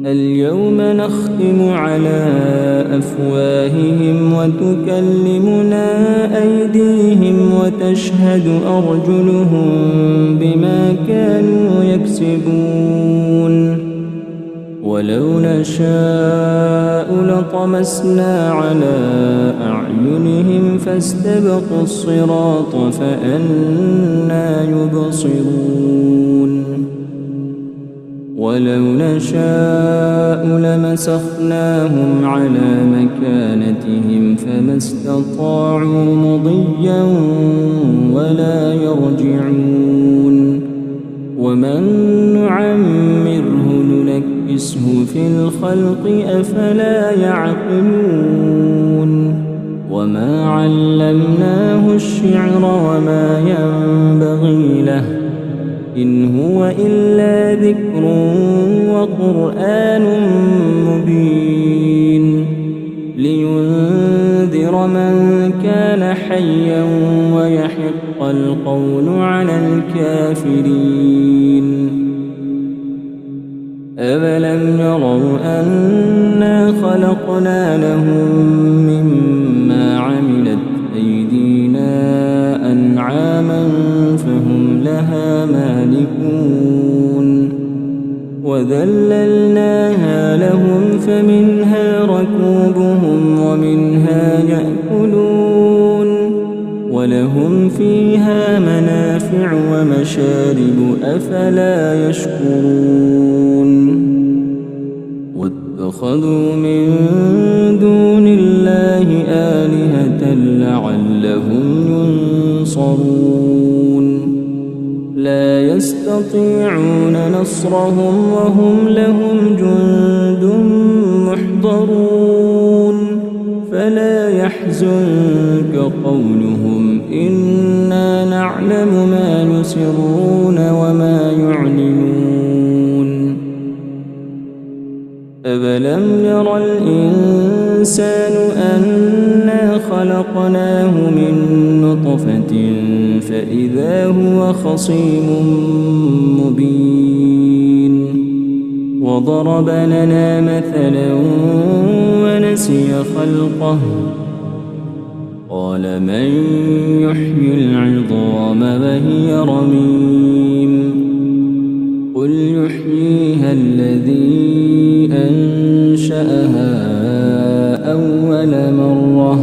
اليوم نختم على أفواههم وتكلمنا أيديهم وتشهد أرجلهم بما كانوا يكسبون ولو نشاء لطمسنا على أعينهم فاستبقوا الصراط فأنى يبصرون ولو نشاء لمسخناهم على مكانتهم فما استطاعوا مضيا ولا يرجعون ومن نعمره ننكسه في الخلق أفلا يعقلون وما علمناه الشعر وما ينبغي له إن هو إلا ذكر وقرآن مبين لينذر من كان حيا ويحق القول على الكافرين أولم يروا أنا خلقنا لهم مما عملت أيدينا أنعاما فهم لها مالكون وذللناها لهم فمنها ركوبهم ومنها يأكلون ولهم فيها منافع ومشارب أفلا يشكرون واتخذوا من دون الله آلهة لعلهم ينصرون لا يستطيعون نصرهم وهم لهم جند محضرون فلا يحزنك قولهم إنا نعلم ما يسرون وما يعلنون أفلم ير الإنسان أنا خلقناه من نطفة فإذا هو خصيم مبين وضرب لنا مثلا ونسي خلقه قال من يحيي العظام وهي رميم قل يحييها الذي أنشأها أول مرة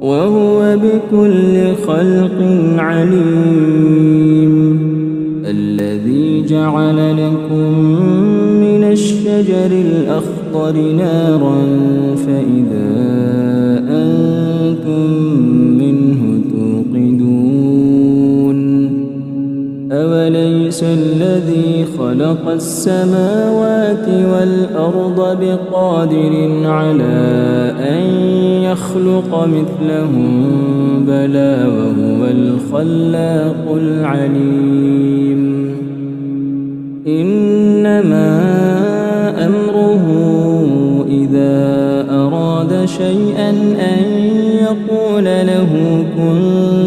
وهو بكل خلق عليم الذي جعل لكم من الشجر الأخضر نارا فإذا أنتم منه توقدون أوليس الذي خلق السماوات والأرض بقادر على أن يخلق مثلهم بلى وهو الخلاق العليم إنما أمره إذا أراد شيئا أن يقول له كن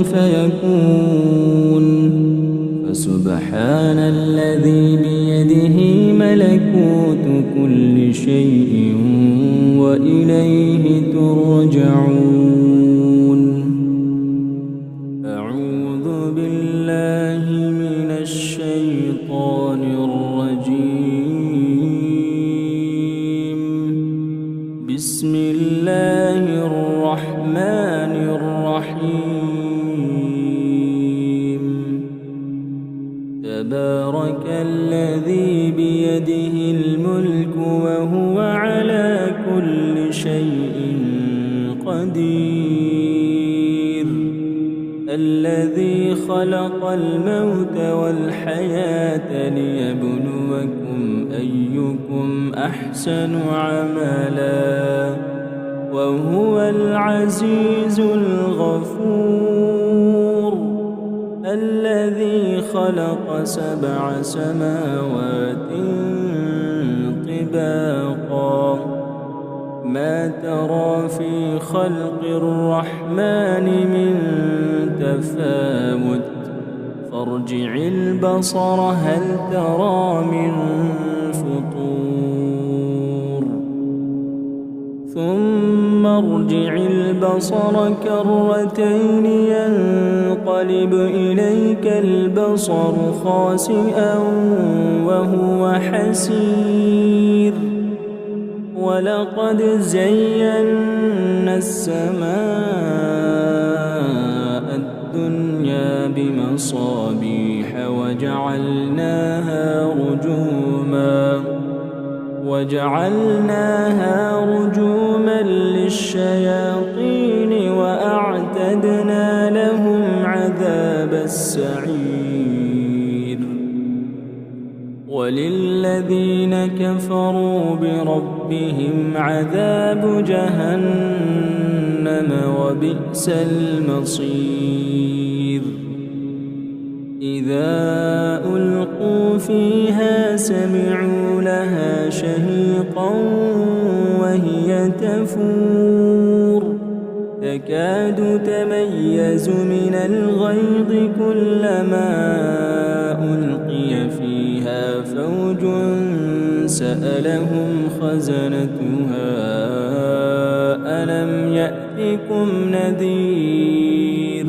فيكون فسبحان الذي بيده ملكوت كل شيء وإليه ترجعون أعوذ بالله من الشيطان الرجيم بسم الله الرحمن الرحيم تبارك الذي بيده الملك وهو على كل شيء قدير الذي خلق الموت والحياة ليبلوكم أيكم أحسن عملا وهو العزيز الغفور الذي خلق 7 سماوات طباقا ما ترى في خلق الرحمن من تفاوت فارجع البصر هل ترى من فطور ثم ارجع البصر كرتين ينقلب إليك البصر خاسئا وهو حسير ولقد زينا السماء الدنيا بمصابيح وجعلناها رجوما للشياطين وأعتدنا لهم عذاب السعير وللذين كفروا بربهم عذاب جهنم وبئس المصير إذا ألقوا فيها سمعوا لها شهيقا وهي تفور تكاد تميز من الغيظ كلما ألقي فيها فوج سألهم خزنتها ألم يأتكم نذير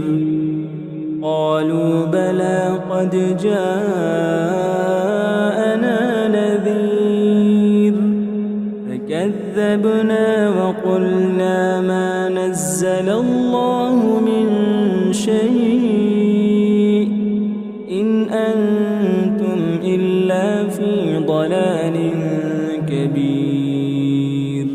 قالوا بلى قد جاءنا نذير فكذبنا وقلنا ما نزل الله من شيء إن أنتم إلا في ضلال كبير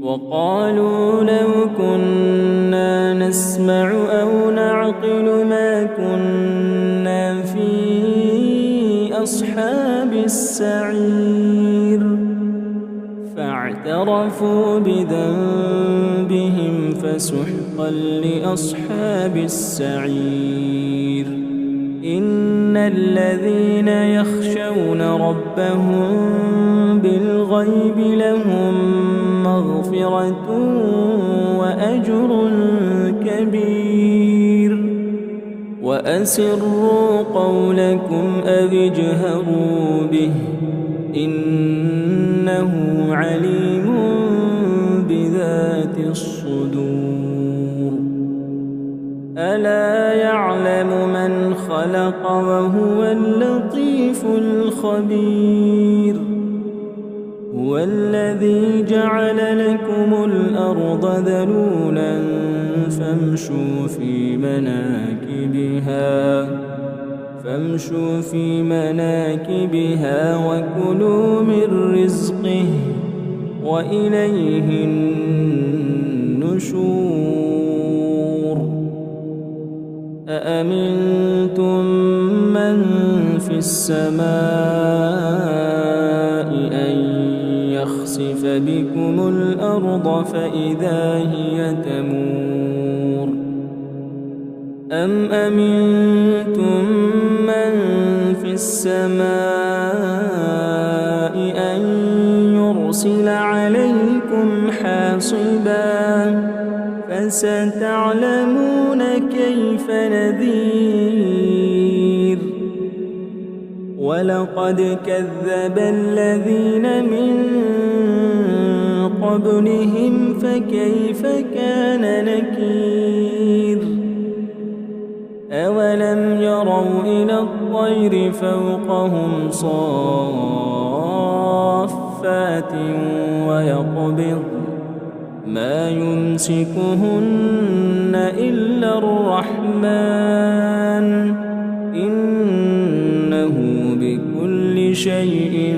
وقالوا لو كنا نسمع أو نعقل ما كنا في أصحاب السعير فاعترفوا بذنبهم فسحقا لأصحاب السعير إن الذين يخشون ربهم بالغيب لهم مغفرة وأجر كبير وأسروا قولكم أو اجهروا به إنه عليم بذات الصدور ألا يعلم من خلق وهو اللطيف الخبير هو الذي جعل لكم الأرض ذلولا فامشوا في مناكبها وكلوا من رزقه وإليه النشور أأمنتم من في السماء أن يخسف بكم الأرض فإذا هي تمور أم أمنتم من في السماء أن يرسل عليكم حاصبا فستعلمون كيف نذير ولقد كذب الذين من قبلهم فكيف كان نكير أولم يروا إلى الطير فوقهم صافات ويقبض ما يمسكهن إلا الرحمن إنه بكل شيء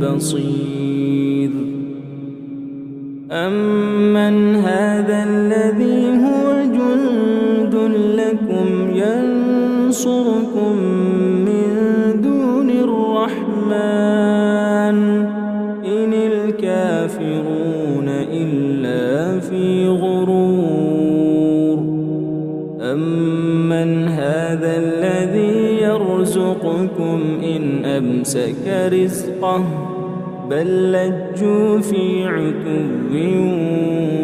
بصير أمن هذا الذي هو جند لكم ينصركم من دون الرحمن إن الكافرون إلا في غرور أمن هذا الذي يرزقكم إن أمسك رزقه بل لجوا في عتو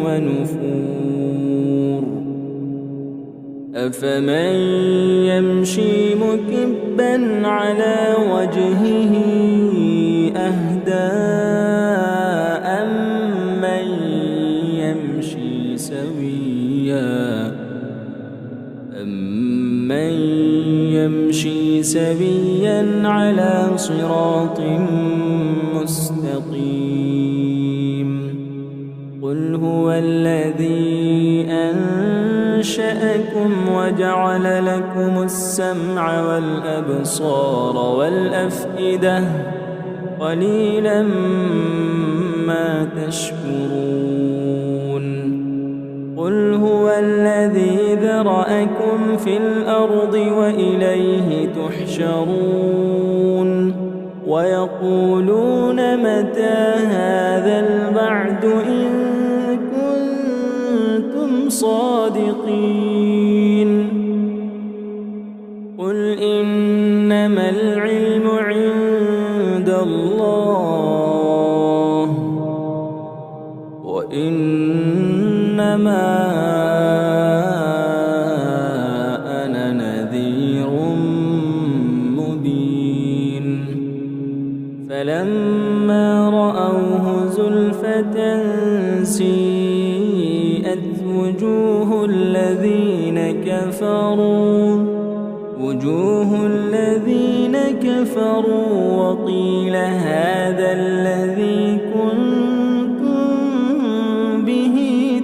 ونفور أفمن يمشي مكبا على وجهه أهدى أمن يمشي سويا على صراط مستقيم قل هو الذي أنشأكم وجعل لكم السمع والأبصار والأفئدة قليلا ما تشكرون قل هو الذي ذرأكم في الأرض وإليه تحشرون ويقولون متى هذا الوعد إن كنتم صادقين قل إنما العلم عند الله وإنما أنا نذير مبين فلما رأوه زلفة سيئت وجوه الذين كفروا وقيل هذا الذي كنتم به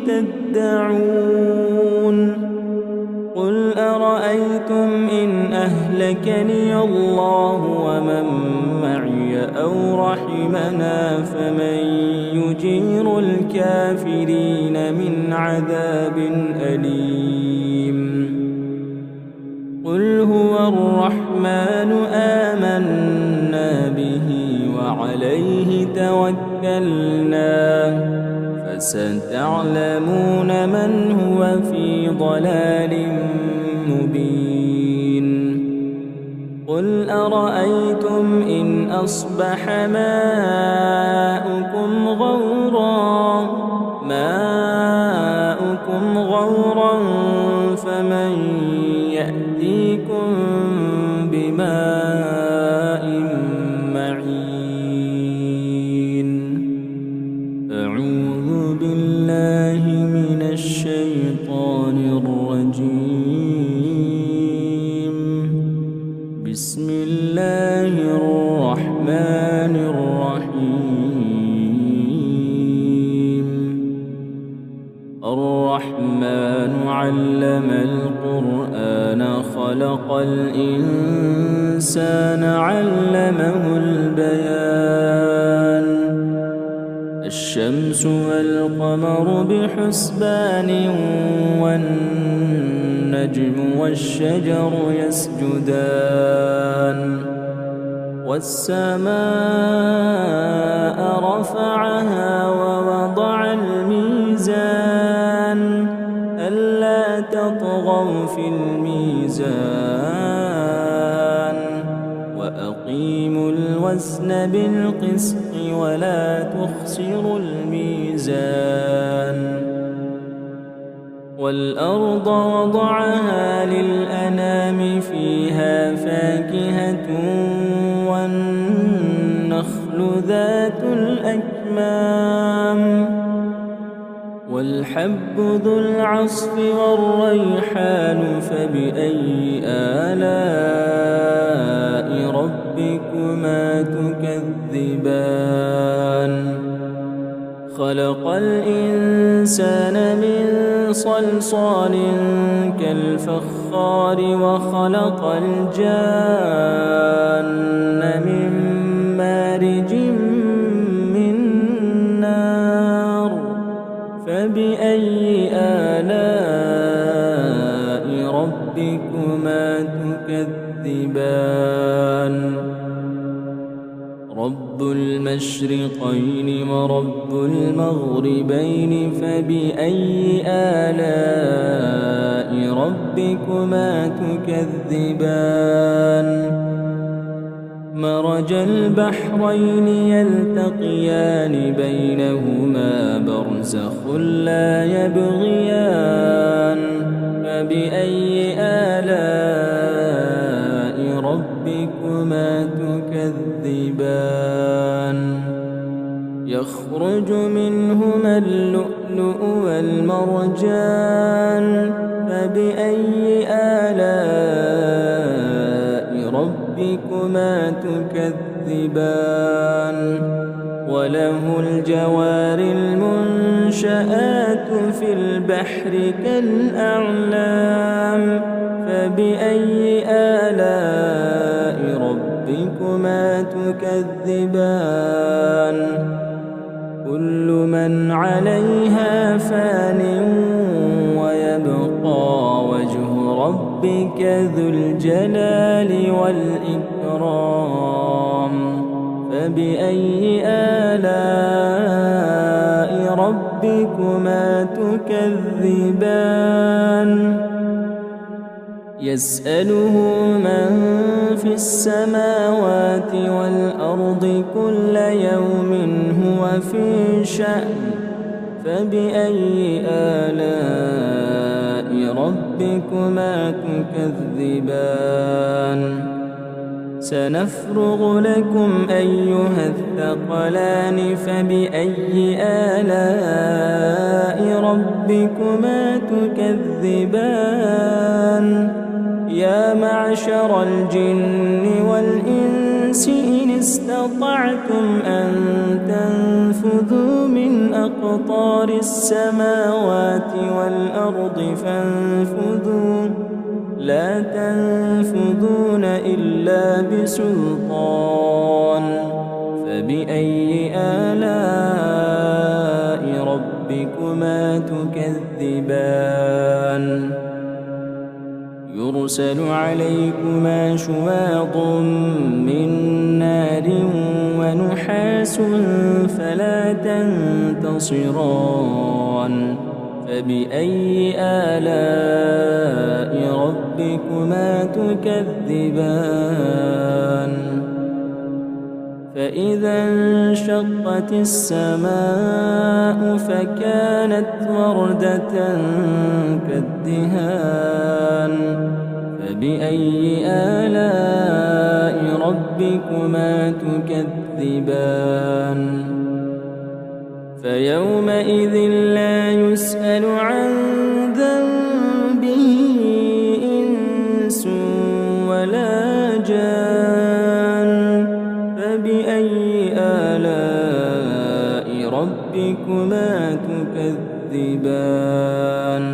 تدعون قل أرأيتم إن أهلكني الله ومن معي أو رحمنا فمن يجير الكافرين من عذاب أليم قل هو الرحمن آمنا به وعليه توكلنا فستعلمون من هو في ضلال مبين قل أرأيتم إن أصبح ماؤكم غورا فمن يأتيكم بماء معين أعوذ بالله من الشيطان الرجيم بسم الله الرحمن الرحيم الرحمن علم القرآن خلق الإنسان علمه البيان الشمس والقمر بحسبان والنجم والشجر يسجدان والسماء رفعها ووضع الميزان ألا تطغوا في الميزان وأقيموا الوزن بالقسط ولا تخسروا الميزان والأرض وضعها للأنام فيها فاكهة والنخل ذات الأكمام والحب ذو العصف والريحان فبأي آلاء ربكما تكذبان خلق الإنسان من صلصال كالفخار وخلق الجان من مارج من نار فبأي آلاء ربكما تكذبان رب المشرقين ورب المغربين فبأي آلاء ربكما تكذبان مرج البحرين يلتقيان بينهما برزخ لا يبغيان فبأي آلاء ربكما تكذبان يخرج منهما اللؤلؤ والمرجان فبأي آلاء ربكما تكذبان وله الجوار المنشآت في البحر كالأعلام فبأي آلاء ربكما تكذبان كل من عليها فان ويبقى وجه ربك ذو الجلال والإكرام فبأي آلاء ربكما تكذبان يسأله من في السماوات والأرض كل يوم هو في شأن فبأي آلاء ربكما تكذبان سنفرغ لكم أيها الثقلان فبأي آلاء ربكما تكذبان يا معشر الجن والإنس إن استطعتم أن تنفذوا من أقطار السماوات والأرض فانفذوا لا تنفذون إلا بسلطان فبأي آلاء ربكما تكذبان يرسل عليكما شواظ من نار ونحاس فلا تنتصران فبأي آلاء ربكما تكذبان فإذا انشقت السماء فكانت وردة كالدهان فبأي آلاء ربكما تكذبان فيومئذ لا يسأل عن ذنبه إنس ولا جان فبأي آلاء ربكما تكذبان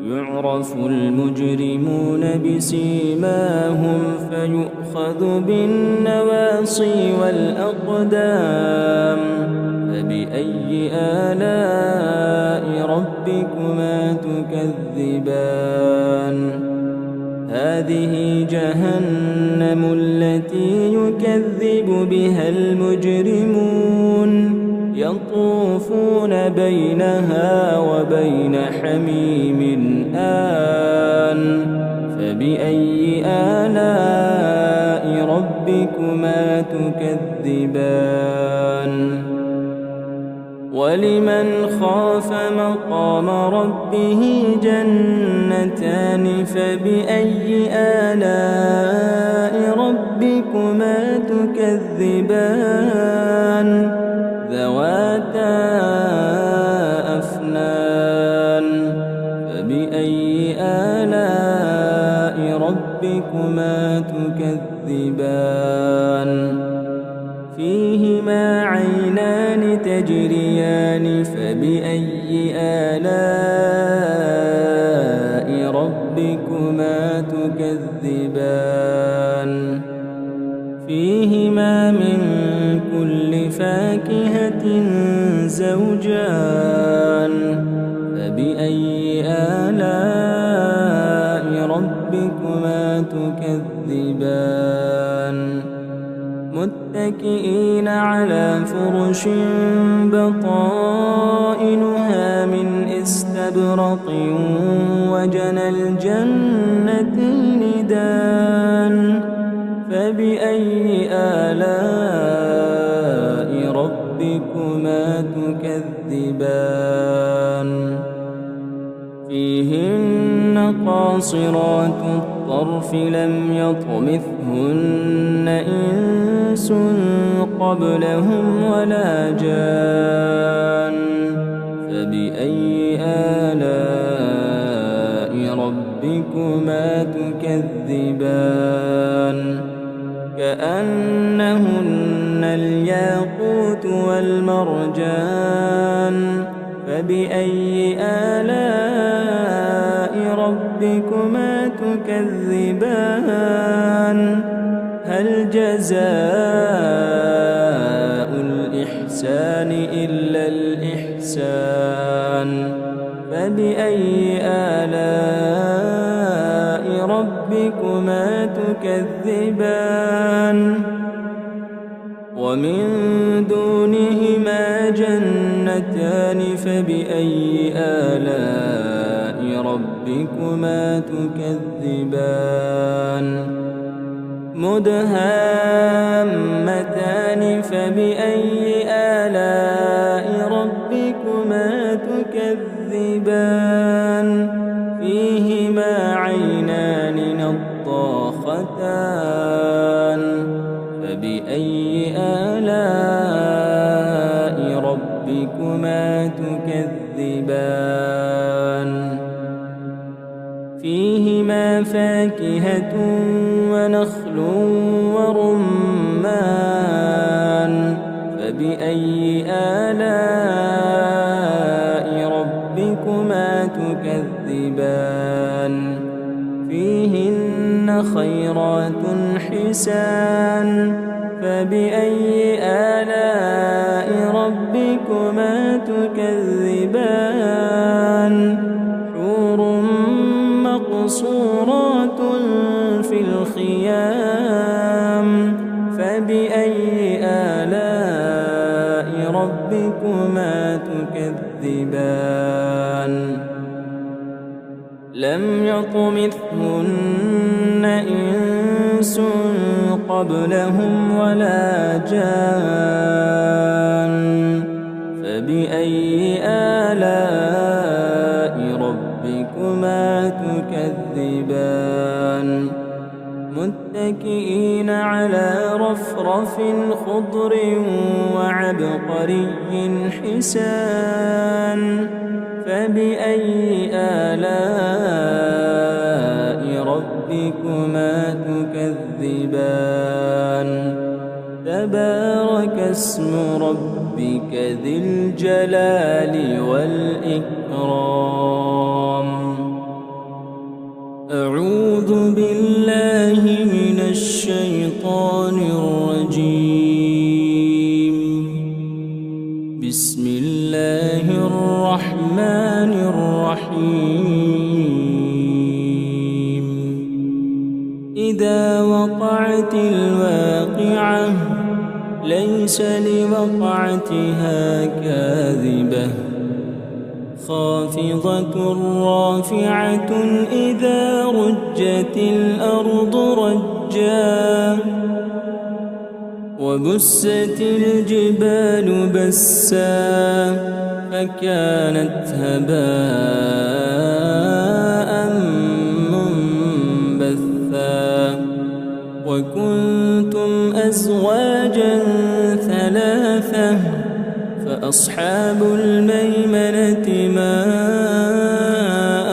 يعرف المجرمون بسيماهم فيؤخذ بالنواصي والأقدام فبأي آلاء ربكما تكذبان هذه جهنم التي يكذب بها المجرمون يطوفون بينها وبين حميم آن فبأي آلاء ربكما تكذبان ولمن خاف مقام ربه جنتان فبأي آلاء ربكما تكذبان ذواتا أفنان فبأي آلاء ربكما تكذبان فيهما عينان تجريان فبأي آلاء ربكما تكذبان فيهما من كل فاكهة زوجان فبأي آلاء ربكما تكذبان متكئين على فرش بطائنها من استبرق وجنى الجنتين دان فبأي تكذبان فيهن قاصرات الطرف لم يطمثهن إنس قبلهم ولا جان فبأي آلاء ربكما تكذبان كأنهن الياقوت والمرجان فبأي آلاء ربكما تكذبان هل جزاء الإحسان إلا الإحسان فبأي آلاء ربكما تكذبان ومن دونهما جنتان فبأي آلاء ربكما تكذبان مدهامتان فبأي آلاء ربكما تكذبان فيهما عينان نضاختان فبأي آلاء ربكما تكذبان فيهما فاكهة ونخل ورمان فبأي آلاء ربكما تكذبان فيهن خيرات حسان فبأي آلاء ربكما تكذبان حور مقصورات في الخيام فبأي آلاء ربكما تكذبان لم يطمثهن إنس قبلهم ولا جان فبأي آلاء ربكما تكذبان متكئين على رفرف خضر وعبقري حسان فبأي آلاء ربكما تكذبان تبارك اسم ربك ذي الجلال والإكرام أعوذ بالله من الشيطان الرجيم بسم الله الرحمن الرحيم إذا وقعت الواقعة ليس لوقعتها كاذبة خافضة رافعة إذا رجت الأرض رجا وبست الجبال بسا فكانت هباء منبثا وكنتم أزواجا ثلاثة فأصحاب الميمنة ما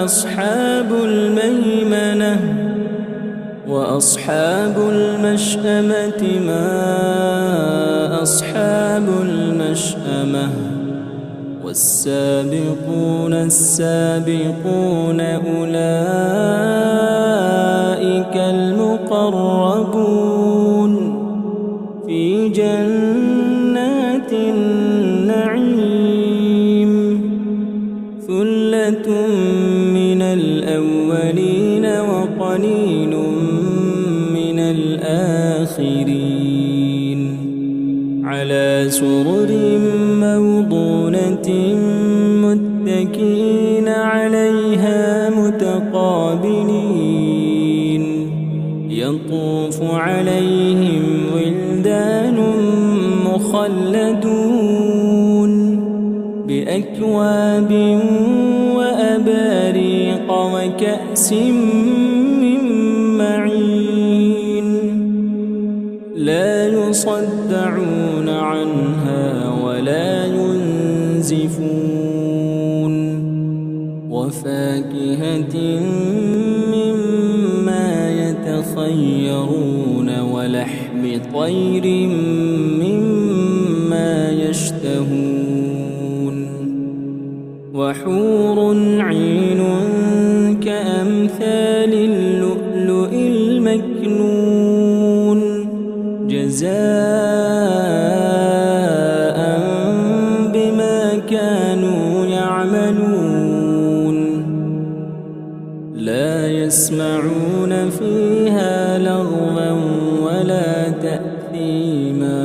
أصحاب الميمنة وأصحاب المشأمة ما أصحاب المشأمة والسابقون السابقون أولئك المقربون في جنات النعيم ثلة من الأولين وقليل من الآخرين على سرر موضونة متكئين عليها متقابلين يطوف عليهم ولدان مخلدون بأكواب وأباريق وكأس من معين لا يصدعون عنها ولا ينزفون وفاكهة مما يتخيرون ولحم طير مما يشتهون وحور عين كأمثال اللؤلؤ المكنون جزاء بما كانوا يعملون لا يسمعون فيها لغوا ولا تأثيما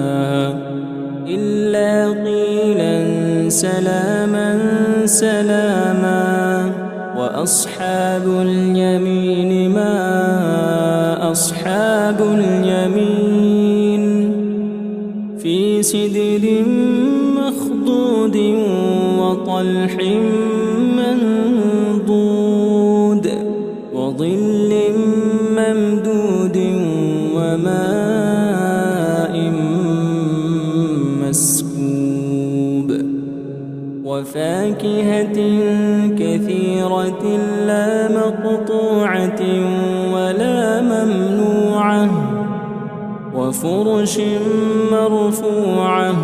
إلا قيلا سلاما سلاما وأصحاب اليمين ما أصحاب اليمين في سدر مخضود وطلح منضود وظل ممدود وماء مسكوب وفاكهة كثيرة لا مقطوعة ولا ممنوعة وفرش مرفوعة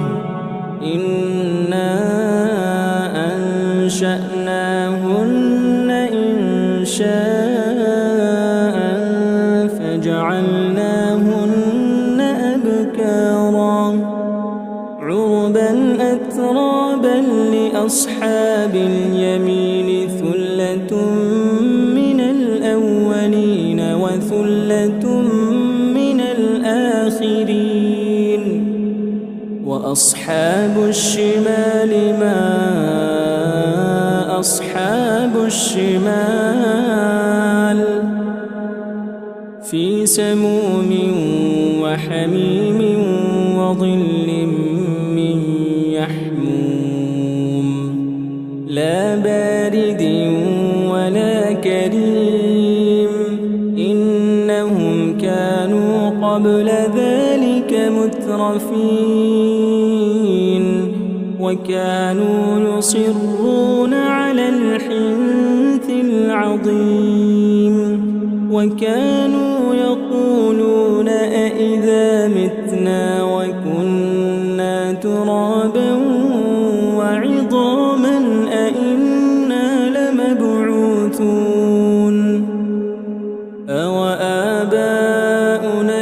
إنا أنشأناهن إنشاء فجعلناهن أبكارا عربا أترابا لأصحاب اليمين ثلة من الأولين وثلة من الآخرين وأصحاب الشمال ما أصحاب الشمال في سموم وحميم وظل من يحموم لا بارد ولا كريم إنهم كانوا قبل ذلك مترفين وكانوا يصرون على الحنث العظيم وكانوا يقولون أإذا متنا وكنا ترابا وعظاما أإنا لمبعوثون أوآباؤنا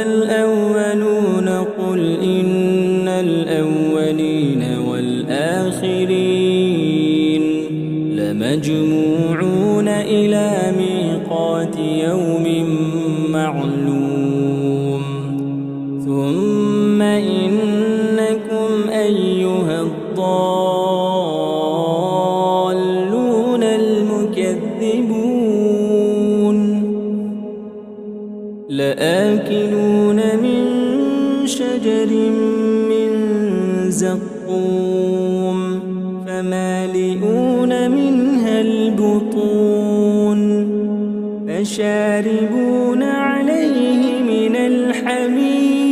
الأولون قل إن الأولين والآخرين لمجموعون إلى ميقات يوم معلوم ثم إنكم أيها الضالون المكذبون لآكلون من شجر من زقوم فمالئون منها البطون فشاربون عليه من الحميم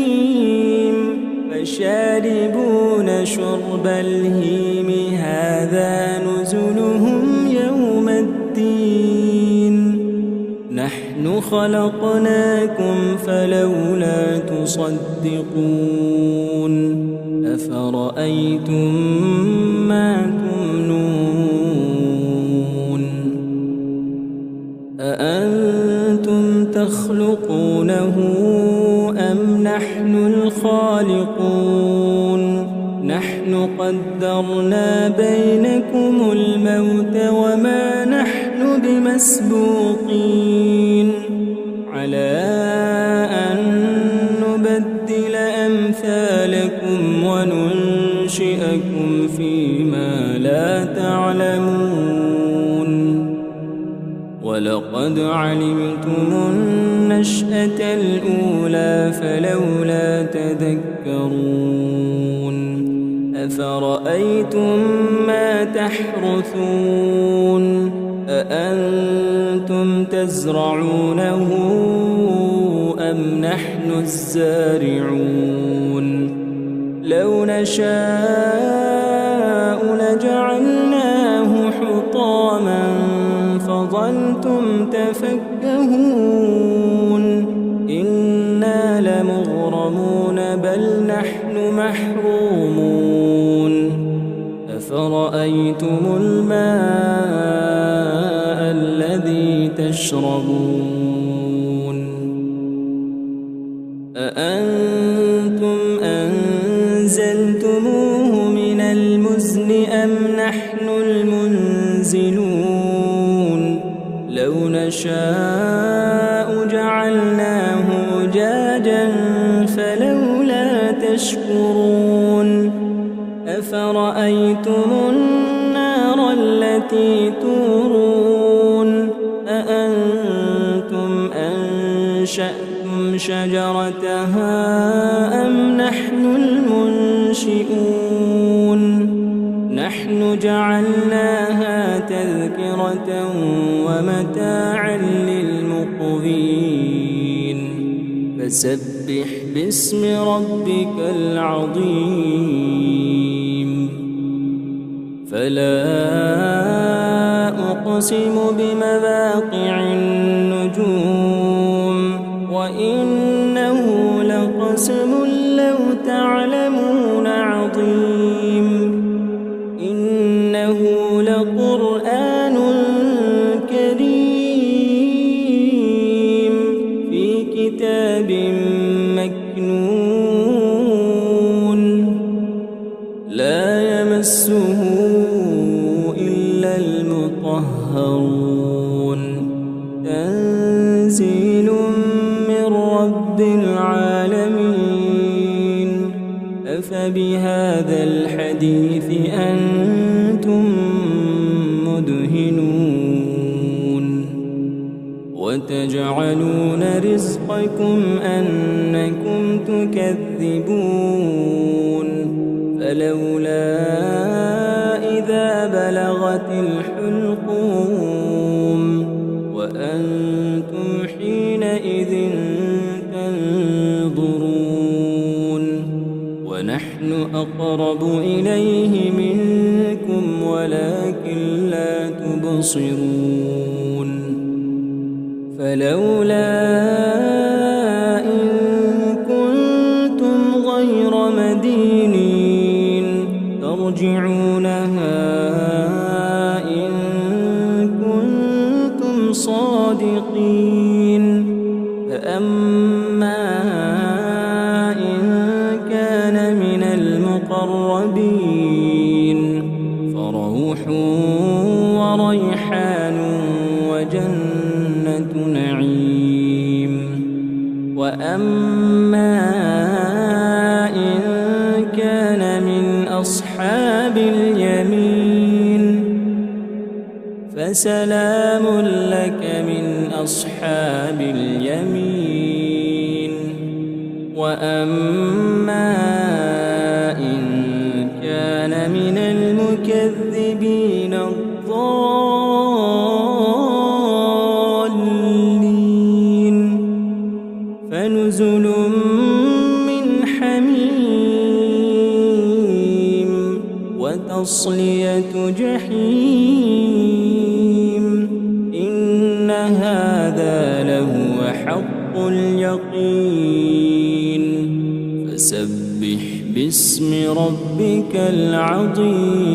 فشاربون شرب الهيم هذا نزلهم يوم الدين نحن خلقناكم فلولا تصدقون أفرأيتم ما تمنون أأنتم تخلقونه أم نحن الخالقون نحن قدرنا بينكم الموت وما نحن بمسبوقين على أن نبدل أمثالكم وننشئكم فيما لا تعلمون ولقد علمتم النشأة الأولى فلولا تذكرون أفرأيتم ما تحرثون أأنتم تزرعونه أم نحن الزارعون لو نشاء لجعلناه حطاما فظلتم تفكهون إنا لمغرمون بل نحن محرومون أفرأيتم الماء الذي تشربون أأنتم أنزلتموه من المزن أم نحن المنزلون لو نشاء جعلناه أجاجا فلولا تشكرون أفرأيتم النار التي تورون أأنتم أنشأتم شجرتها أم نحن المنشئون نحن جعلناها تذكرة ومتاعا للمقوين فسبح باسم ربك العظيم فلا أقسم بمواقع النجوم وإنه لقسم لو تعلمون عظيم إنه لقرآن كريم في كتاب مكنون لا يمسه إلا المطهرون تنزيل من رب العالمين أفبهذا الحديث أنتم مدهنون وتجعلون رزقكم أنكم تكذبون فلولا إذا بلغت الحلقوم وأنتم حينئذ تنظرون ونحن أقرب إليه منكم ولكن لا تبصرون فلولا إن كنتم غير مدينين ترجعونها إن كنتم صادقين فأما إن كان من المقربين فروح وريحان وجنة نعيم وأما إن كان من أصحاب اليمين فسلام لك من أصحاب اليمين وأما إن كان من المكذبين الضالين فنزل من حميم وتصلية جحيم إن هذا لهو حق اليقين فسبح باسم ربك العظيم